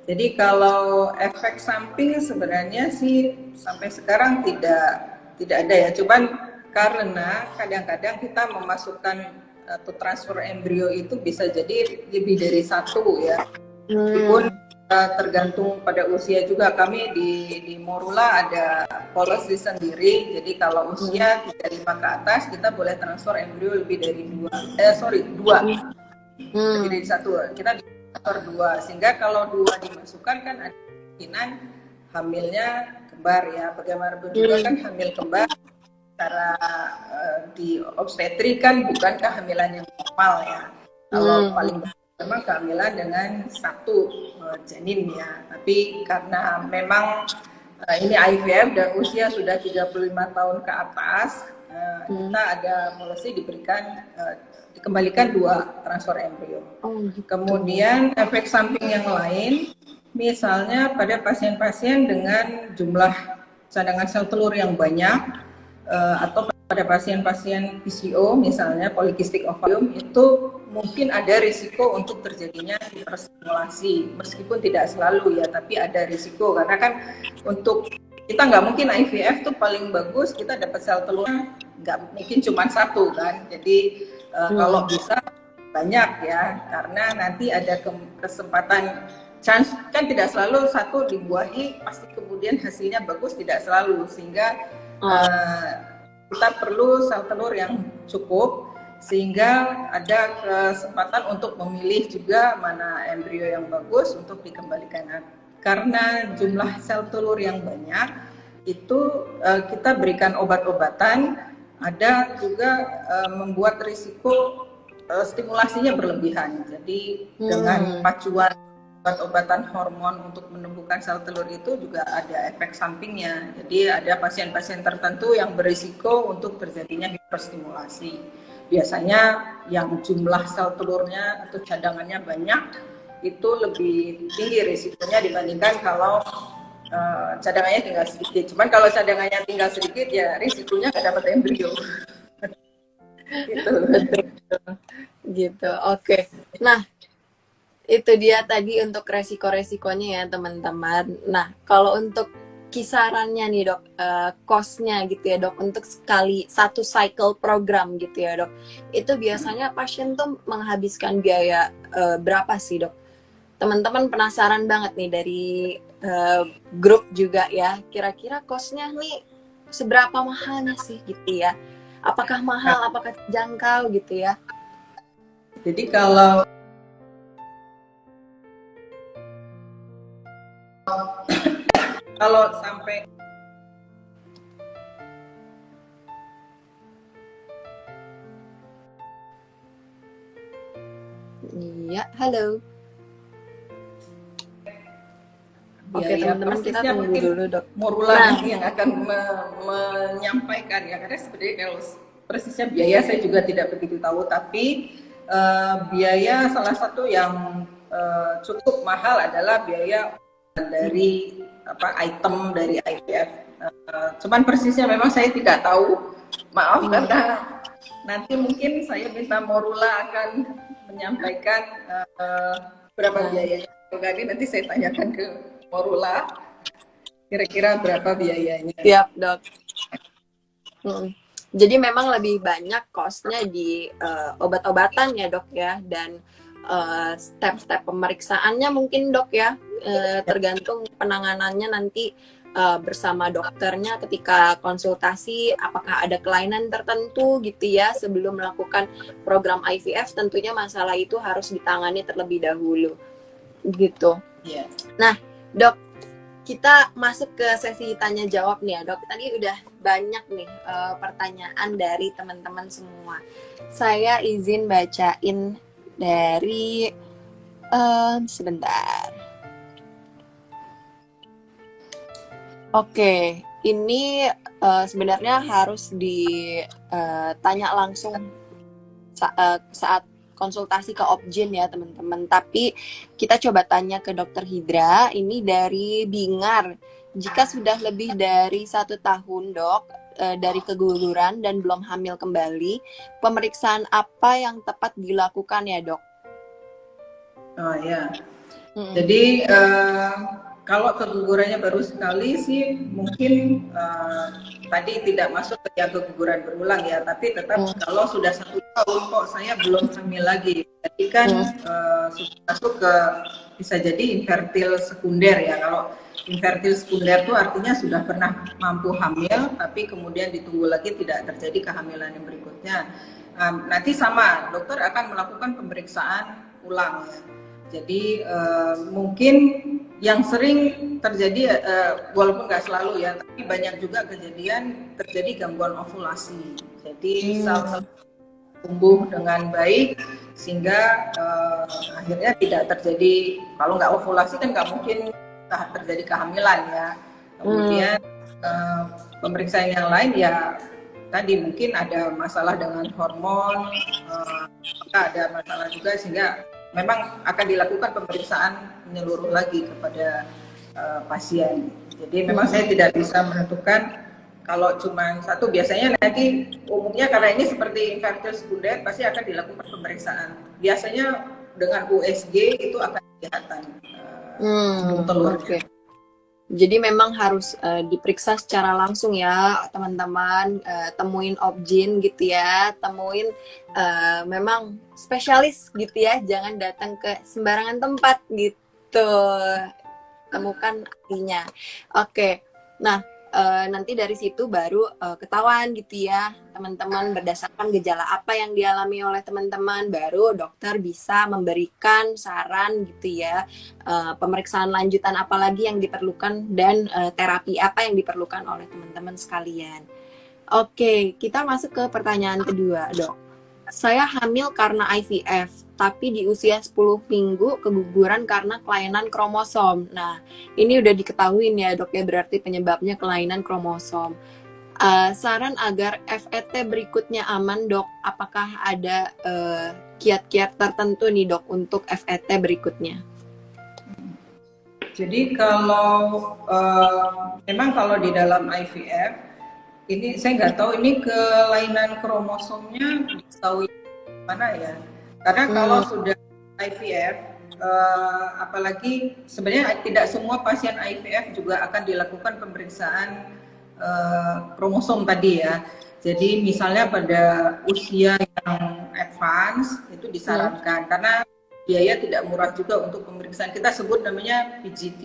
[SPEAKER 2] jadi kalau efek samping sebenarnya sih sampai sekarang tidak ada ya. Cuman karena kadang-kadang kita memasukkan atau transfer embrio itu bisa jadi lebih dari satu ya. Meskipun tergantung pada usia juga. Kami di Morula ada policy sendiri. Jadi kalau usia 35 ke atas kita boleh transfer embrio lebih dari dua. Lebih dari satu. Kita transfer dua. Sehingga kalau dua dimasukkan kan ada kemungkinan hamilnya kembar ya. Bagaimanapun juga kan hamil kembar secara di obstetri kan bukan kehamilan yang normal ya. Kalau paling memang kehamilan dengan satu janin ya. Tapi karena memang ini IVF dan usia sudah 35 tahun ke atas, kita ada policy dikembalikan 2 transfer embrio. Kemudian efek samping yang lain, misalnya pada pasien-pasien dengan jumlah cadangan sel telur yang banyak, atau pada pasien-pasien PCO misalnya polikistik ovarium, itu mungkin ada risiko untuk terjadinya hiperstimulasi, meskipun tidak selalu ya, tapi ada risiko karena kan untuk kita nggak mungkin IVF tuh paling bagus kita dapat sel telur nggak mungkin cuma satu kan, jadi kalau bisa banyak ya, karena nanti ada kesempatan chance kan tidak selalu satu dibuahi pasti kemudian hasilnya bagus, tidak selalu, sehingga kita perlu sel telur yang cukup sehingga ada kesempatan untuk memilih juga mana embrio yang bagus untuk dikembalikan. Karena jumlah sel telur yang banyak itu kita berikan obat-obatan, ada juga membuat risiko stimulasinya berlebihan. Jadi dengan pacuan obat-obatan hormon untuk menumbuhkan sel telur itu juga ada efek sampingnya. Jadi ada pasien-pasien tertentu yang berisiko untuk terjadinya hiperstimulasi. Biasanya yang jumlah sel telurnya atau cadangannya banyak itu lebih tinggi risikonya dibandingkan kalau cadangannya tinggal sedikit. Cuman kalau cadangannya tinggal sedikit ya risikonya nggak dapat embrio.
[SPEAKER 1] Gitu. Oke. Nah, itu dia tadi untuk resiko-resikonya ya teman-teman. Nah, kalau untuk kisarannya nih dok, cost-nya gitu ya dok, untuk satu cycle program gitu ya dok, itu biasanya pasien tuh menghabiskan biaya berapa sih dok? Teman-teman penasaran banget nih dari grup juga ya, kira-kira cost-nya nih seberapa mahalnya sih gitu ya? Apakah mahal, apakah terjangkau gitu ya?
[SPEAKER 2] Jadi kalau sampai
[SPEAKER 1] iya, halo. Oke teman-teman, kita tunggu dulu dok.
[SPEAKER 2] Morula yang akan menyampaikan ya, karena sebenarnya kalau persisnya biaya saya juga tidak begitu tahu, tapi biaya salah satu yang cukup mahal adalah biaya dari item dari IVF. Cuman persisnya memang saya tidak tahu Maaf karena nanti mungkin saya minta Morula akan menyampaikan berapa biayanya. Jadi nanti saya tanyakan ke Morula kira-kira berapa biayanya.
[SPEAKER 1] Siap, Dok. Jadi memang lebih banyak cost-nya di obat-obatan ya, Dok ya, dan step-step pemeriksaannya mungkin, Dok ya, tergantung penanganannya nanti bersama dokternya ketika konsultasi, apakah ada kelainan tertentu gitu ya sebelum melakukan program IVF, tentunya masalah itu harus ditangani terlebih dahulu gitu.
[SPEAKER 2] Yeah.
[SPEAKER 1] Nah, Dok, kita masuk ke sesi tanya jawab nih ya, Dok. Tadi udah banyak nih pertanyaan dari teman-teman semua. Saya izin bacain dari sebentar. Oke, ini sebenarnya harus ditanya langsung saat konsultasi ke Opjin ya teman-teman. Tapi kita coba tanya ke Dokter Hidra. Ini dari Bingar. Jika sudah lebih dari 1 tahun, Dok, dari keguguran dan belum hamil kembali, pemeriksaan apa yang tepat dilakukan ya, Dok?
[SPEAKER 2] Oh ya. Jadi kalau kegugurannya baru sekali sih mungkin tadi tidak masuk ke yang keguguran berulang ya, tapi tetap kalau sudah 1 tahun kok saya belum hamil lagi, jadi kan sudah masuk ke bisa jadi infertil sekunder ya. Kalau infertil sekunder itu artinya sudah pernah mampu hamil tapi kemudian ditunggu lagi tidak terjadi kehamilan yang berikutnya. Nanti sama dokter akan melakukan pemeriksaan ulang ya. Jadi mungkin yang sering terjadi, walaupun nggak selalu ya, tapi banyak juga kejadian terjadi gangguan ovulasi. Jadi sel-sel tumbuh dengan baik sehingga akhirnya tidak terjadi, kalau nggak ovulasi kan nggak mungkin terjadi kehamilan ya. Kemudian pemeriksaan yang lain ya tadi mungkin ada masalah dengan hormon, ada masalah juga sehingga memang akan dilakukan pemeriksaan menyeluruh lagi kepada pasien. Jadi memang saya tidak bisa menentukan kalau cuma satu. Biasanya nanti umumnya karena ini seperti infertil sekunder pasti akan dilakukan pemeriksaan. Biasanya dengan USG itu akan kelihatan telur.
[SPEAKER 1] Okay. Jadi memang harus diperiksa secara langsung ya teman-teman, temuin Opjin gitu ya, temuin memang spesialis gitu ya, jangan datang ke sembarangan tempat gitu, temukan ahlinya. Oke, nah nanti dari situ baru ketahuan gitu ya teman-teman berdasarkan gejala apa yang dialami oleh teman-teman, baru dokter bisa memberikan saran gitu ya, pemeriksaan lanjutan apa lagi yang diperlukan dan terapi apa yang diperlukan oleh teman-teman sekalian. Oke, kita masuk ke pertanyaan kedua, Dok. Saya hamil karena IVF, tapi di usia 10 minggu keguguran karena kelainan kromosom. Nah, ini udah diketahui ya, Dok ya, berarti penyebabnya kelainan kromosom. Saran agar FET berikutnya aman, Dok. Apakah ada kiat-kiat tertentu nih, Dok, untuk FET berikutnya?
[SPEAKER 2] Jadi kalau memang kalau di dalam IVF ini saya nggak tahu ini kelainan kromosomnya diketahui mana ya. Karena kalau sudah IVF, apalagi sebenarnya tidak semua pasien IVF juga akan dilakukan pemeriksaan kromosom tadi ya. Jadi misalnya pada usia yang advance itu disarankan karena biaya tidak murah juga untuk pemeriksaan. Kita sebut namanya PGT,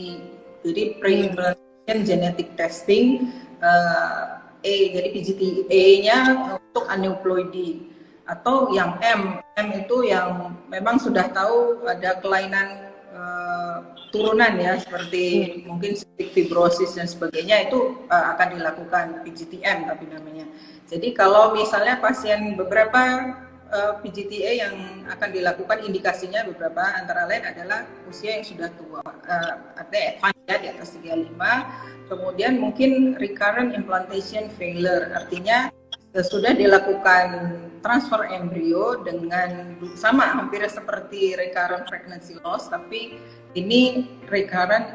[SPEAKER 2] jadi pre-implantation genetic testing. Jadi PGT-A-nya untuk aneuploidy, atau yang M itu yang memang sudah tahu ada kelainan turunan ya, seperti mungkin cystic fibrosis dan sebagainya, itu akan dilakukan PGT-M tapi namanya. Jadi kalau misalnya pasien beberapa PGT-A yang akan dilakukan indikasinya beberapa antara lain adalah usia yang sudah tua, artinya advance ya, di atas 35. Kemudian mungkin recurrent implantation failure, artinya sudah dilakukan transfer embrio dengan sama hampir seperti recurrent pregnancy loss, tapi ini recurrent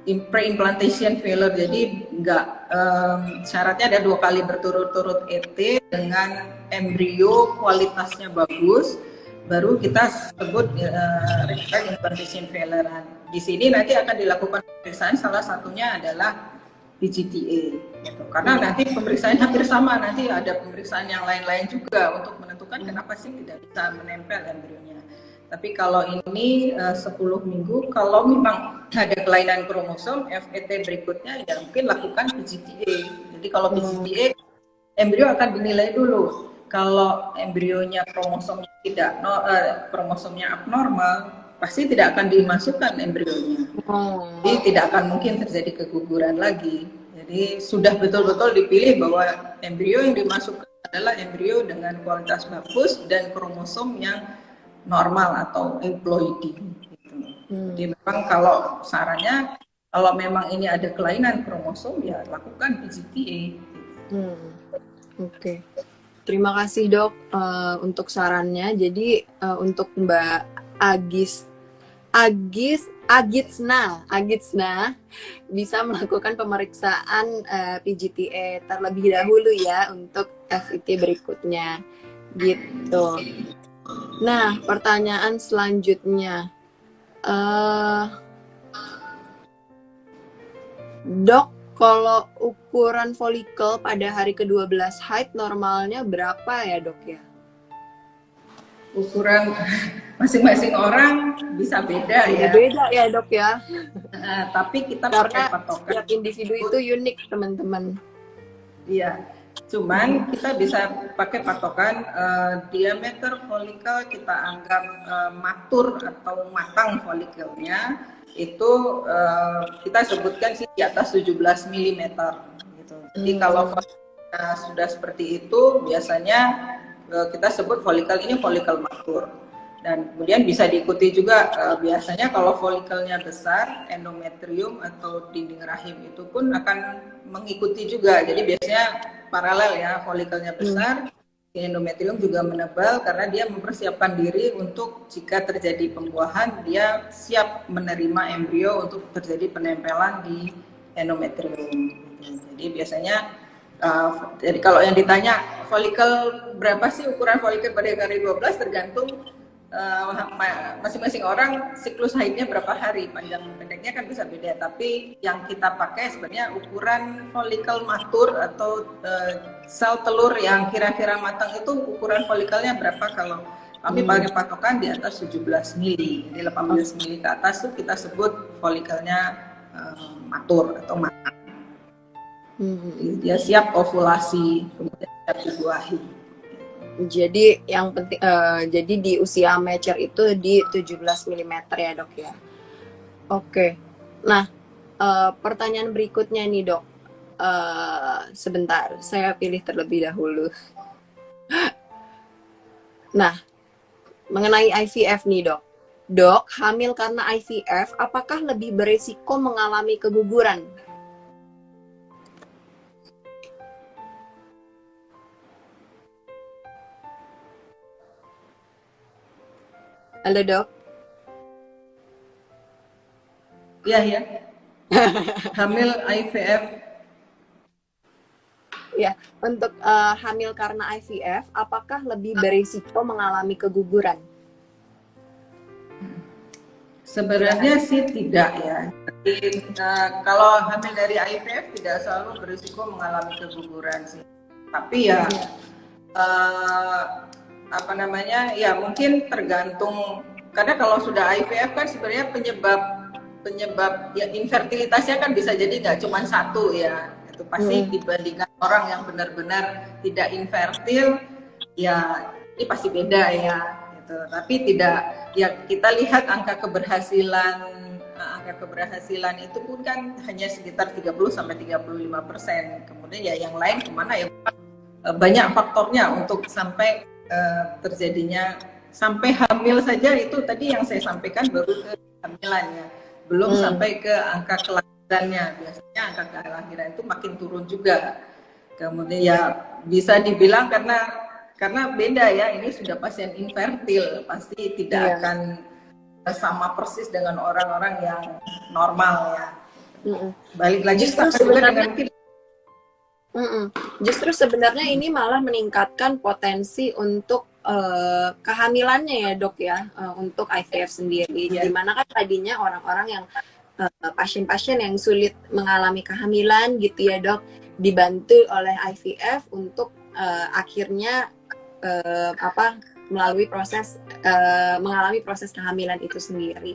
[SPEAKER 2] pre-implantation failure, jadi nggak syaratnya ada 2 kali berturut-turut ET dengan embrio kualitasnya bagus, baru kita sebut rectal implantation failure. Di sini nanti akan dilakukan pemeriksaan, salah satunya adalah PGTA, gitu. Karena nanti pemeriksaan hampir sama, nanti ada pemeriksaan yang lain-lain juga untuk menentukan kenapa sih tidak bisa menempel embrionya. Tapi kalau ini 10 minggu, kalau memang ada kelainan kromosom, FET berikutnya ya mungkin lakukan PGTA. Jadi kalau PGTA, embrio akan dinilai dulu. Kalau embrionya kromosomnya kromosomnya abnormal, pasti tidak akan dimasukkan embrionya. Jadi tidak akan mungkin terjadi keguguran lagi. Jadi sudah betul-betul dipilih bahwa embrio yang dimasukkan adalah embrio dengan kualitas bagus dan kromosom yang normal atau euploidy gitu. Jadi memang kalau sarannya kalau memang ini ada kelainan kromosom ya lakukan PGTA.
[SPEAKER 1] Oke. Terima kasih dok untuk sarannya. Jadi untuk Mbak Agitsna bisa melakukan pemeriksaan PGTA terlebih dahulu ya untuk FET berikutnya gitu. Nah, pertanyaan selanjutnya, dok, kalau ukuran folikel pada hari ke-12 haid normalnya berapa ya dok ya?
[SPEAKER 2] Ukuran masing-masing orang bisa beda ya.
[SPEAKER 1] Beda ya dok ya.
[SPEAKER 2] Tapi kita
[SPEAKER 1] karena
[SPEAKER 2] pakai patokan.
[SPEAKER 1] Setiap individu itu unik teman-teman.
[SPEAKER 2] Iya. Cuman kita bisa pakai patokan diameter folikel kita anggap matur atau matang folikelnya itu kita sebutkan sih di atas 17 mm gitu. Jadi kalau sudah seperti itu biasanya kita sebut folikel ini folikel matur. Dan kemudian bisa diikuti juga biasanya kalau folikelnya besar, endometrium atau dinding rahim itu pun akan mengikuti juga. Jadi biasanya paralel ya, folikelnya besar, endometrium juga menebal karena dia mempersiapkan diri untuk jika terjadi pembuahan dia siap menerima embrio untuk terjadi penempelan di endometrium. Jadi biasanya jadi kalau yang ditanya folikel berapa sih ukuran folikel pada hari 12 tergantung masing-masing orang siklus haidnya berapa hari, panjang pendeknya kan bisa beda, tapi yang kita pakai sebenarnya ukuran folikel matur atau sel telur yang kira-kira matang itu ukuran folikelnya berapa. Kalau kami pakai patokan di atas 17 mili, jadi 18 mili ke atas tuh kita sebut folikelnya matur atau matang. Dia siap ovulasi, kemudian siap dibuahi.
[SPEAKER 1] Jadi yang penting jadi di usia mature itu di 17 mm ya dok ya. Oke. Nah, pertanyaan berikutnya nih dok. Sebentar, saya pilih terlebih dahulu. Nah, mengenai IVF nih dok. Dok, hamil karena IVF apakah lebih beresiko mengalami keguguran? Halo dok.
[SPEAKER 2] Iya. Hamil IVF.
[SPEAKER 1] Ya, untuk hamil karena IVF, apakah lebih berisiko mengalami keguguran?
[SPEAKER 2] Sebenarnya sih tidak ya. Jadi, kalau hamil dari IVF tidak selalu berisiko mengalami keguguran sih. Tapi ya apa namanya ya mungkin tergantung, karena kalau sudah IVF kan sebenarnya penyebab ya infertilitasnya kan bisa jadi nggak cuma satu ya, itu pasti dibandingkan orang yang benar-benar tidak infertil ya ini pasti beda ya gitu. Tapi tidak ya, kita lihat angka keberhasilan itu pun kan hanya sekitar 30-35%. Kemudian ya yang lain kemana ya, banyak faktornya untuk sampai terjadinya sampai hamil saja. Itu tadi yang saya sampaikan baru ke kehamilannya, belum sampai ke angka kelahirannya. Biasanya angka kelahiran itu makin turun juga. Kemudian ya bisa dibilang karena beda ya, ini sudah pasien infertil, pasti tidak akan sama persis dengan orang-orang yang normal ya.
[SPEAKER 1] Mm-mm.
[SPEAKER 2] Balik lagi
[SPEAKER 1] Justru
[SPEAKER 2] sama juga
[SPEAKER 1] sebenarnya,
[SPEAKER 2] dengan kita.
[SPEAKER 1] justru sebenarnya ini malah meningkatkan potensi untuk kehamilannya ya dok ya, untuk IVF sendiri.
[SPEAKER 2] Ya,
[SPEAKER 1] Di mana kan tadinya orang-orang yang pasien-pasien yang sulit mengalami kehamilan gitu ya dok, dibantu oleh IVF untuk akhirnya melalui proses mengalami proses kehamilan itu sendiri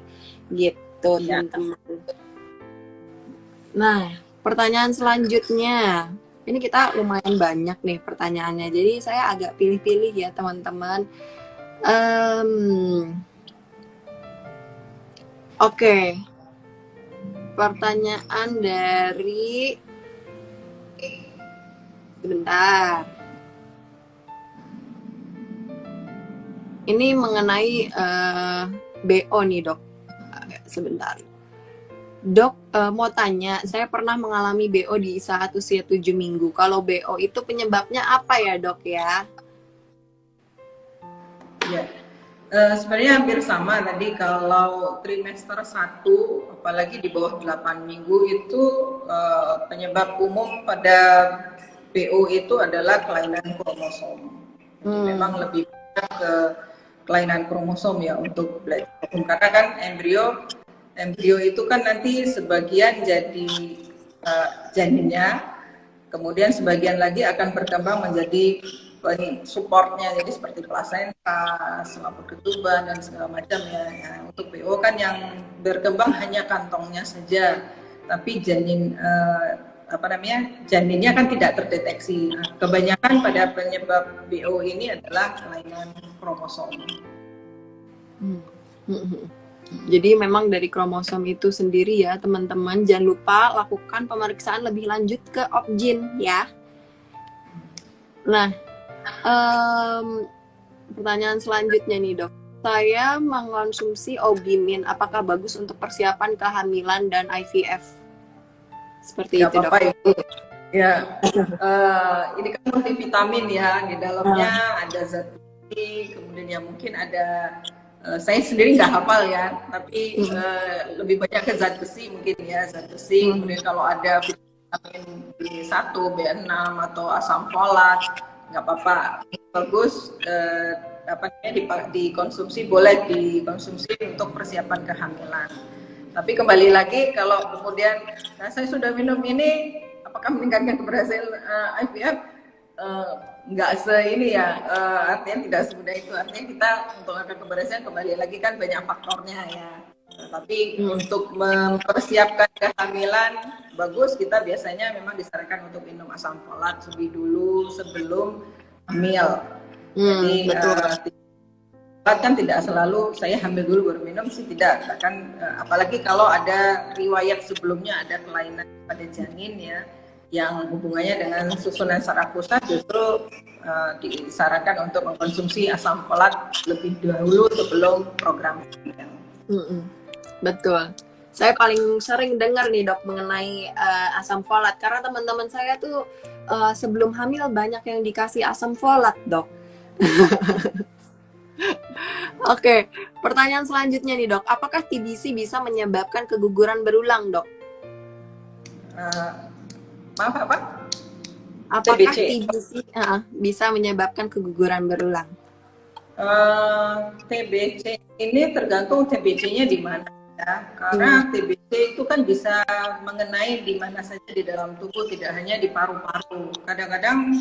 [SPEAKER 1] gitu
[SPEAKER 2] iya.
[SPEAKER 1] teman-teman. Nah, pertanyaan selanjutnya. Ini kita lumayan banyak nih pertanyaannya. Jadi saya agak pilih-pilih ya teman-teman. Oke. Pertanyaan dari... Sebentar. Ini mengenai BO nih dok. Sebentar. Dok, mau tanya, saya pernah mengalami BO di saat usia 7 minggu. Kalau BO itu penyebabnya apa ya dok ya?
[SPEAKER 2] Ya. Sebenarnya hampir sama tadi kalau trimester 1, apalagi di bawah 8 minggu itu penyebab umum pada BO itu adalah kelainan kromosom. Jadi memang lebih banyak ke kelainan kromosom ya untuk belajar. Karena kan embrio itu kan nanti sebagian jadi janinnya, kemudian sebagian lagi akan berkembang menjadi supportnya, jadi seperti plasenta, selaput ketuban dan segala macam ya. Untuk BO kan yang berkembang hanya kantongnya saja, tapi janinnya kan tidak terdeteksi. Nah, kebanyakan pada penyebab BO ini adalah kelainan kromosom.
[SPEAKER 1] Jadi memang dari kromosom itu sendiri ya teman-teman, jangan lupa lakukan pemeriksaan lebih lanjut ke Opjin ya. Nah, pertanyaan selanjutnya nih dok, saya mengkonsumsi Obimin, apakah bagus untuk persiapan kehamilan dan IVF? Seperti
[SPEAKER 2] Gak
[SPEAKER 1] itu dok.
[SPEAKER 2] Itu. Ya, ini kan multivitamin ya, di dalamnya ada zat gizi, kemudian ya mungkin ada saya sendiri nggak hafal ya, tapi lebih banyak ke zat besi mungkin ya, zat besi. Kemudian kalau ada vitamin B1, B6 atau asam folat, nggak apa-apa, bagus. Dikonsumsi, boleh dikonsumsi untuk persiapan kehamilan. Tapi kembali lagi kalau kemudian saya sudah minum ini, apakah meningkatkan keberhasilan IVF? Nggak ini ya, artinya tidak semudah itu. Artinya kita untuk angka keberhasilan kembali lagi kan banyak faktornya ya. Tapi untuk mempersiapkan kehamilan bagus, kita biasanya memang disarankan untuk minum asam folat lebih dulu sebelum hamil. Jadi kan tidak selalu saya hamil dulu baru minum sih, tidak. Bahkan apalagi kalau ada riwayat sebelumnya ada kelainan pada janin ya, yang hubungannya dengan susunan saraf pusat, justru disarankan untuk mengkonsumsi asam folat lebih dahulu sebelum program hamil.
[SPEAKER 1] Betul. Saya paling sering dengar nih dok mengenai asam folat, karena teman-teman saya tuh sebelum hamil banyak yang dikasih asam folat dok. Oke, pertanyaan selanjutnya nih dok, apakah TBC bisa menyebabkan keguguran berulang dok?
[SPEAKER 2] Maaf apa?
[SPEAKER 1] Apakah TBC bisa menyebabkan keguguran berulang?
[SPEAKER 2] TBC ini tergantung TBC-nya di mana ya, karena TBC itu kan bisa mengenai di mana saja di dalam tubuh, tidak hanya di paru-paru. Kadang-kadang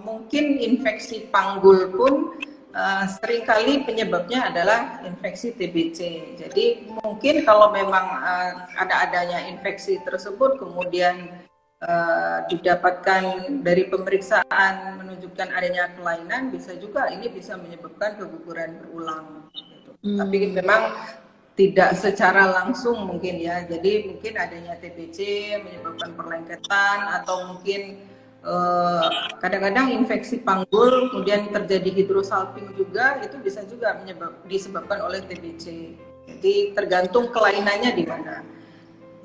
[SPEAKER 2] mungkin infeksi panggul pun seringkali penyebabnya adalah infeksi TBC. Jadi mungkin kalau memang adanya infeksi tersebut kemudian didapatkan dari pemeriksaan menunjukkan adanya kelainan, bisa juga ini bisa menyebabkan keguguran berulang gitu. Tapi memang tidak secara langsung mungkin ya, jadi mungkin adanya TBC menyebabkan perlengketan, atau mungkin kadang-kadang infeksi panggul kemudian terjadi hidrosalping juga, itu bisa juga disebabkan oleh TBC. Jadi tergantung kelainannya di mana.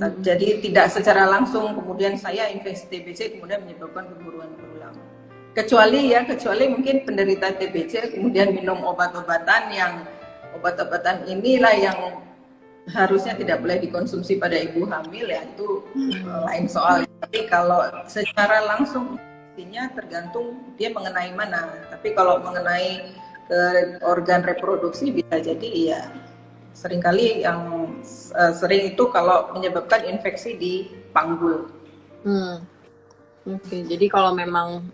[SPEAKER 2] Jadi tidak secara langsung kemudian saya infeksi TBC kemudian menyebabkan keguguran berulang. Kecuali mungkin penderita TBC kemudian minum obat-obatan inilah yang harusnya tidak boleh dikonsumsi pada ibu hamil ya itu lain soal. Tapi kalau secara langsung intinya tergantung dia mengenai mana. Tapi kalau mengenai ke organ reproduksi bisa jadi ya seringkali yang sering itu kalau menyebabkan infeksi di panggul.
[SPEAKER 1] Oke, jadi kalau memang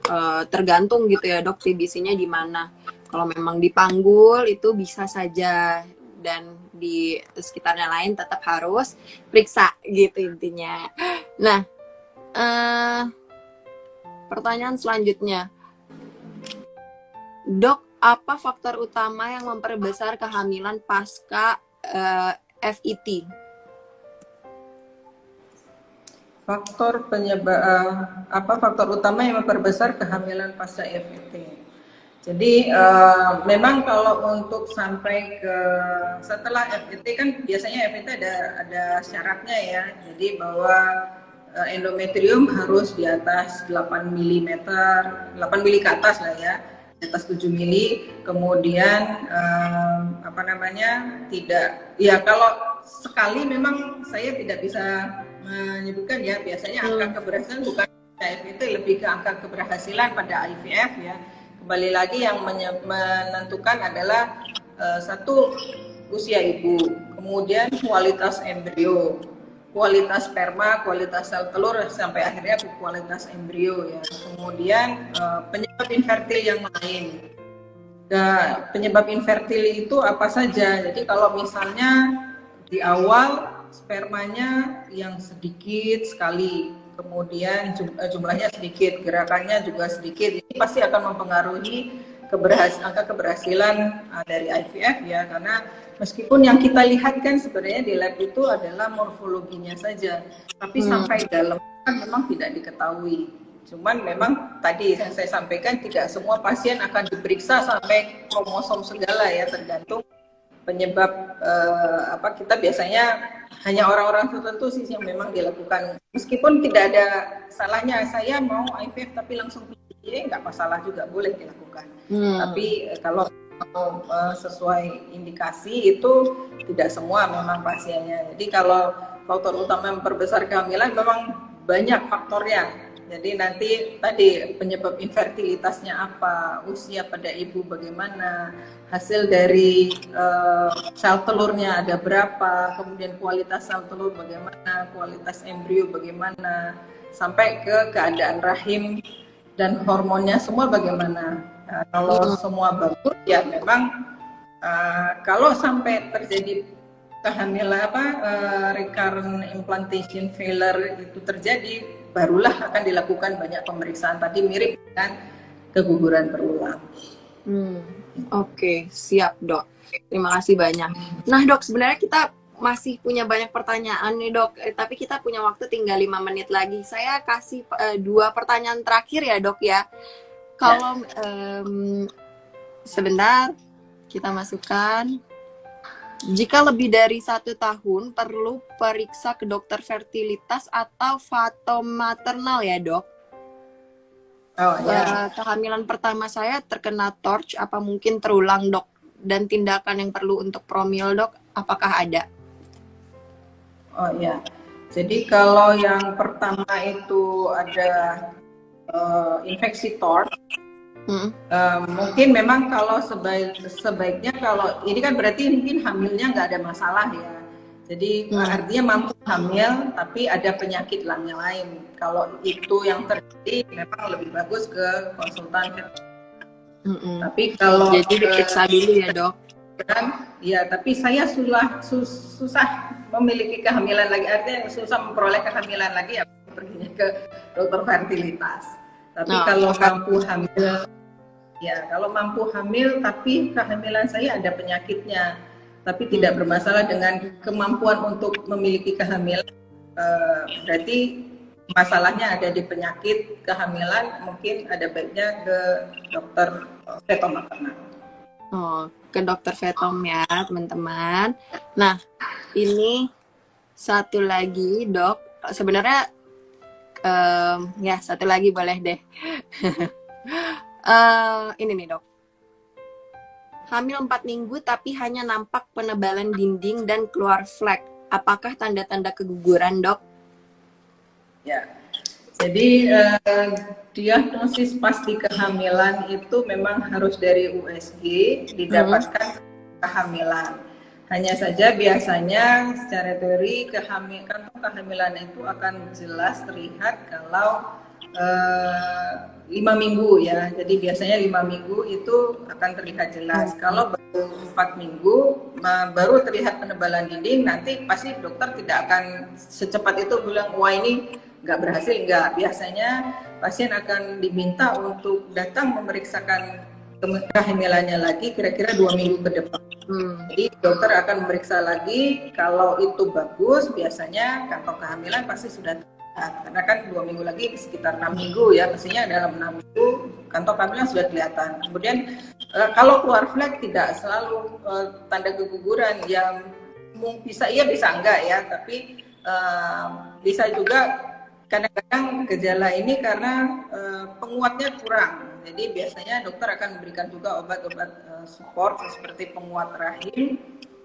[SPEAKER 1] tergantung gitu ya dok, TBC-nya di mana. Kalau memang di panggul itu bisa saja, dan di sekitarnya lain tetap harus periksa gitu intinya. Nah, pertanyaan selanjutnya, dok, apa faktor utama yang memperbesar kehamilan pasca FET?
[SPEAKER 2] Faktor penyebab faktor utama yang memperbesar kehamilan pasca FET? Jadi memang kalau untuk sampai ke setelah FET kan biasanya FET ada syaratnya ya. Jadi bahwa endometrium harus di atas 8 mm, 8 mili ke atas lah ya, di atas 7 mili. Kemudian tidak ya, kalau sekali memang saya tidak bisa menyebutkan ya, biasanya angka keberhasilan bukan FET, lebih ke angka keberhasilan pada IVF ya. Kembali lagi yang menentukan adalah satu, usia ibu, kemudian kualitas embrio, kualitas sperma, kualitas sel telur, sampai akhirnya kualitas embrio ya. Kemudian penyebab infertil yang lain. Nah, penyebab infertil itu apa saja? Jadi kalau misalnya di awal spermanya yang sedikit sekali, kemudian jumlahnya sedikit, gerakannya juga sedikit, ini pasti akan mempengaruhi angka keberhasilan dari IVF ya, karena meskipun yang kita lihat kan sebenarnya di lab itu adalah morfologinya saja, tapi sampai dalam kan memang tidak diketahui. Cuman memang tadi yang saya sampaikan, tidak semua pasien akan diperiksa sampai kromosom segala ya, tergantung penyebab kita biasanya hanya orang-orang tertentu sih yang memang dilakukan. Meskipun tidak ada salahnya, saya mau IVF tapi langsung PGD, nggak masalah juga, boleh dilakukan. Tapi kalau mau sesuai indikasi itu tidak semua memang pasiennya. Jadi kalau faktor utama yang memperbesar kehamilan memang banyak faktornya. Jadi nanti tadi penyebab infertilitasnya apa, usia pada ibu bagaimana, hasil dari sel telurnya ada berapa, kemudian kualitas sel telur bagaimana, kualitas embrio bagaimana, sampai ke keadaan rahim dan hormonnya semua bagaimana. Nah, kalau semua bagus ya memang kalau sampai terjadi kehamilan recurrent implantation failure itu terjadi, barulah akan dilakukan banyak pemeriksaan tadi, mirip dengan keguguran berulang.
[SPEAKER 1] Oke, siap dok. Terima kasih banyak. Nah dok, sebenarnya kita masih punya banyak pertanyaan nih dok, tapi kita punya waktu tinggal 5 menit lagi. Saya kasih 2 pertanyaan terakhir ya dok ya. Kalau sebentar kita masukkan. Jika lebih dari 1 tahun perlu periksa ke dokter fertilitas atau fatom maternal ya dok. Kehamilan pertama saya terkena torch, apa mungkin terulang dok? Dan tindakan yang perlu untuk promil dok, apakah ada?
[SPEAKER 2] Oh ya, jadi kalau yang pertama itu ada infeksi torch, mungkin memang kalau sebaiknya, kalau ini kan berarti mungkin hamilnya nggak ada masalah ya, jadi artinya mampu hamil tapi ada penyakit yang lain. Kalau itu yang terjadi memang lebih bagus ke konsultan. Tapi kalau
[SPEAKER 1] jadi diperiksa dulu ya dok.
[SPEAKER 2] Ya, tapi saya susah memiliki kehamilan lagi, artinya susah memperoleh kehamilan lagi ya perginya ke dokter fertilitas. Tapi kalau mampu hamil, ya kalau mampu hamil tapi kehamilan saya ada penyakitnya, tapi tidak bermasalah dengan kemampuan untuk memiliki kehamilan, berarti masalahnya ada di penyakit kehamilan, mungkin ada baiknya ke dokter fetom maternal.
[SPEAKER 1] Ke dokter fetom ya teman-teman. Nah ini satu lagi dok, sebenarnya ya satu lagi boleh deh. Ini nih dok, hamil 4 minggu tapi hanya nampak penebalan dinding dan keluar flek. Apakah tanda-tanda keguguran, Dok?
[SPEAKER 2] Ya, jadi diagnosis pasti kehamilan itu memang harus dari USG didapatkan kehamilan. Hanya saja biasanya secara teori kehamilan itu akan jelas terlihat kalau 5 minggu ya. Jadi biasanya 5 minggu itu akan terlihat jelas. Kalau baru 4 minggu baru terlihat penebalan dinding, nanti pasti dokter tidak akan secepat itu bilang wah ini nggak berhasil, nggak. Biasanya pasien akan diminta untuk datang memeriksakan kehamilannya lagi kira-kira 2 minggu ke depan. Jadi dokter akan memeriksa lagi, kalau itu bagus biasanya kantong kehamilan pasti sudah terlihat, karena kan 2 minggu lagi sekitar 6 minggu ya, mestinya dalam 6 minggu kantong kehamilan sudah kelihatan. Kemudian kalau keluar flek tidak selalu tanda keguguran, yang bisa iya bisa enggak ya, tapi bisa juga kadang-kadang gejala ini karena penguatnya kurang. Jadi biasanya dokter akan memberikan juga obat-obat support seperti penguat rahim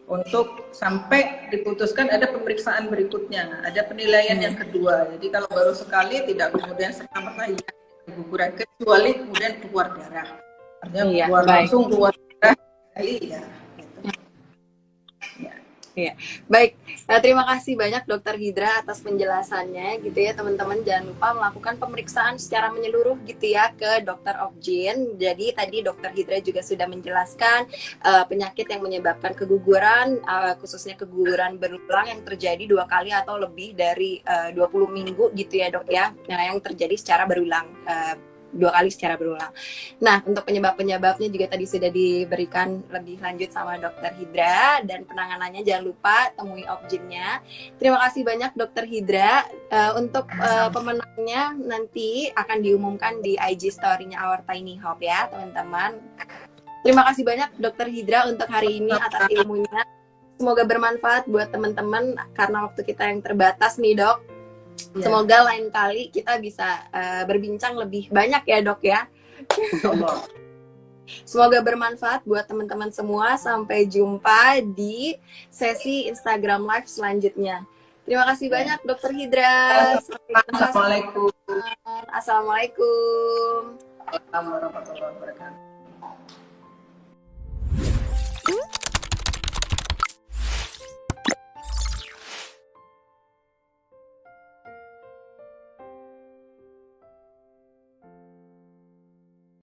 [SPEAKER 2] untuk sampai diputuskan ada pemeriksaan berikutnya, ada penilaian yang kedua. Jadi kalau baru sekali tidak kemudian serta-merta ya keguguran, kecuali kemudian keluar darah. Artinya langsung keluar darah sekali ya.
[SPEAKER 1] Iya, baik. Terima kasih banyak Dokter Hidra atas penjelasannya, gitu ya teman-teman. Jangan lupa melakukan pemeriksaan secara menyeluruh, gitu ya, ke Dokter Obgyn. Jadi tadi Dokter Hidra juga sudah menjelaskan penyakit yang menyebabkan keguguran, khususnya keguguran berulang yang terjadi 2 kali atau lebih dari 20 minggu, gitu ya Dok ya. Nah, yang terjadi secara berulang. 2 kali secara berulang. Nah, untuk penyebab-penyebabnya juga tadi sudah diberikan lebih lanjut sama Dokter Hidra, dan penanganannya jangan lupa temui Obgyn-nya. Terima kasih banyak Dokter Hidra. Untuk pemenangnya nanti akan diumumkan di IG story-nya Our Tiny Hope ya, teman-teman. Terima kasih banyak Dokter Hidra untuk hari ini atas ilmunya. Semoga bermanfaat buat teman-teman karena waktu kita yang terbatas nih, Dok. Semoga lain kali kita bisa berbincang lebih banyak ya Dok ya. Semoga bermanfaat buat teman-teman semua. Sampai jumpa di sesi Instagram Live selanjutnya. Terima kasih banyak Dokter Hidra.
[SPEAKER 2] Assalamualaikum.
[SPEAKER 1] Assalamualaikum.
[SPEAKER 2] Warahmatullahi wabarakatuh.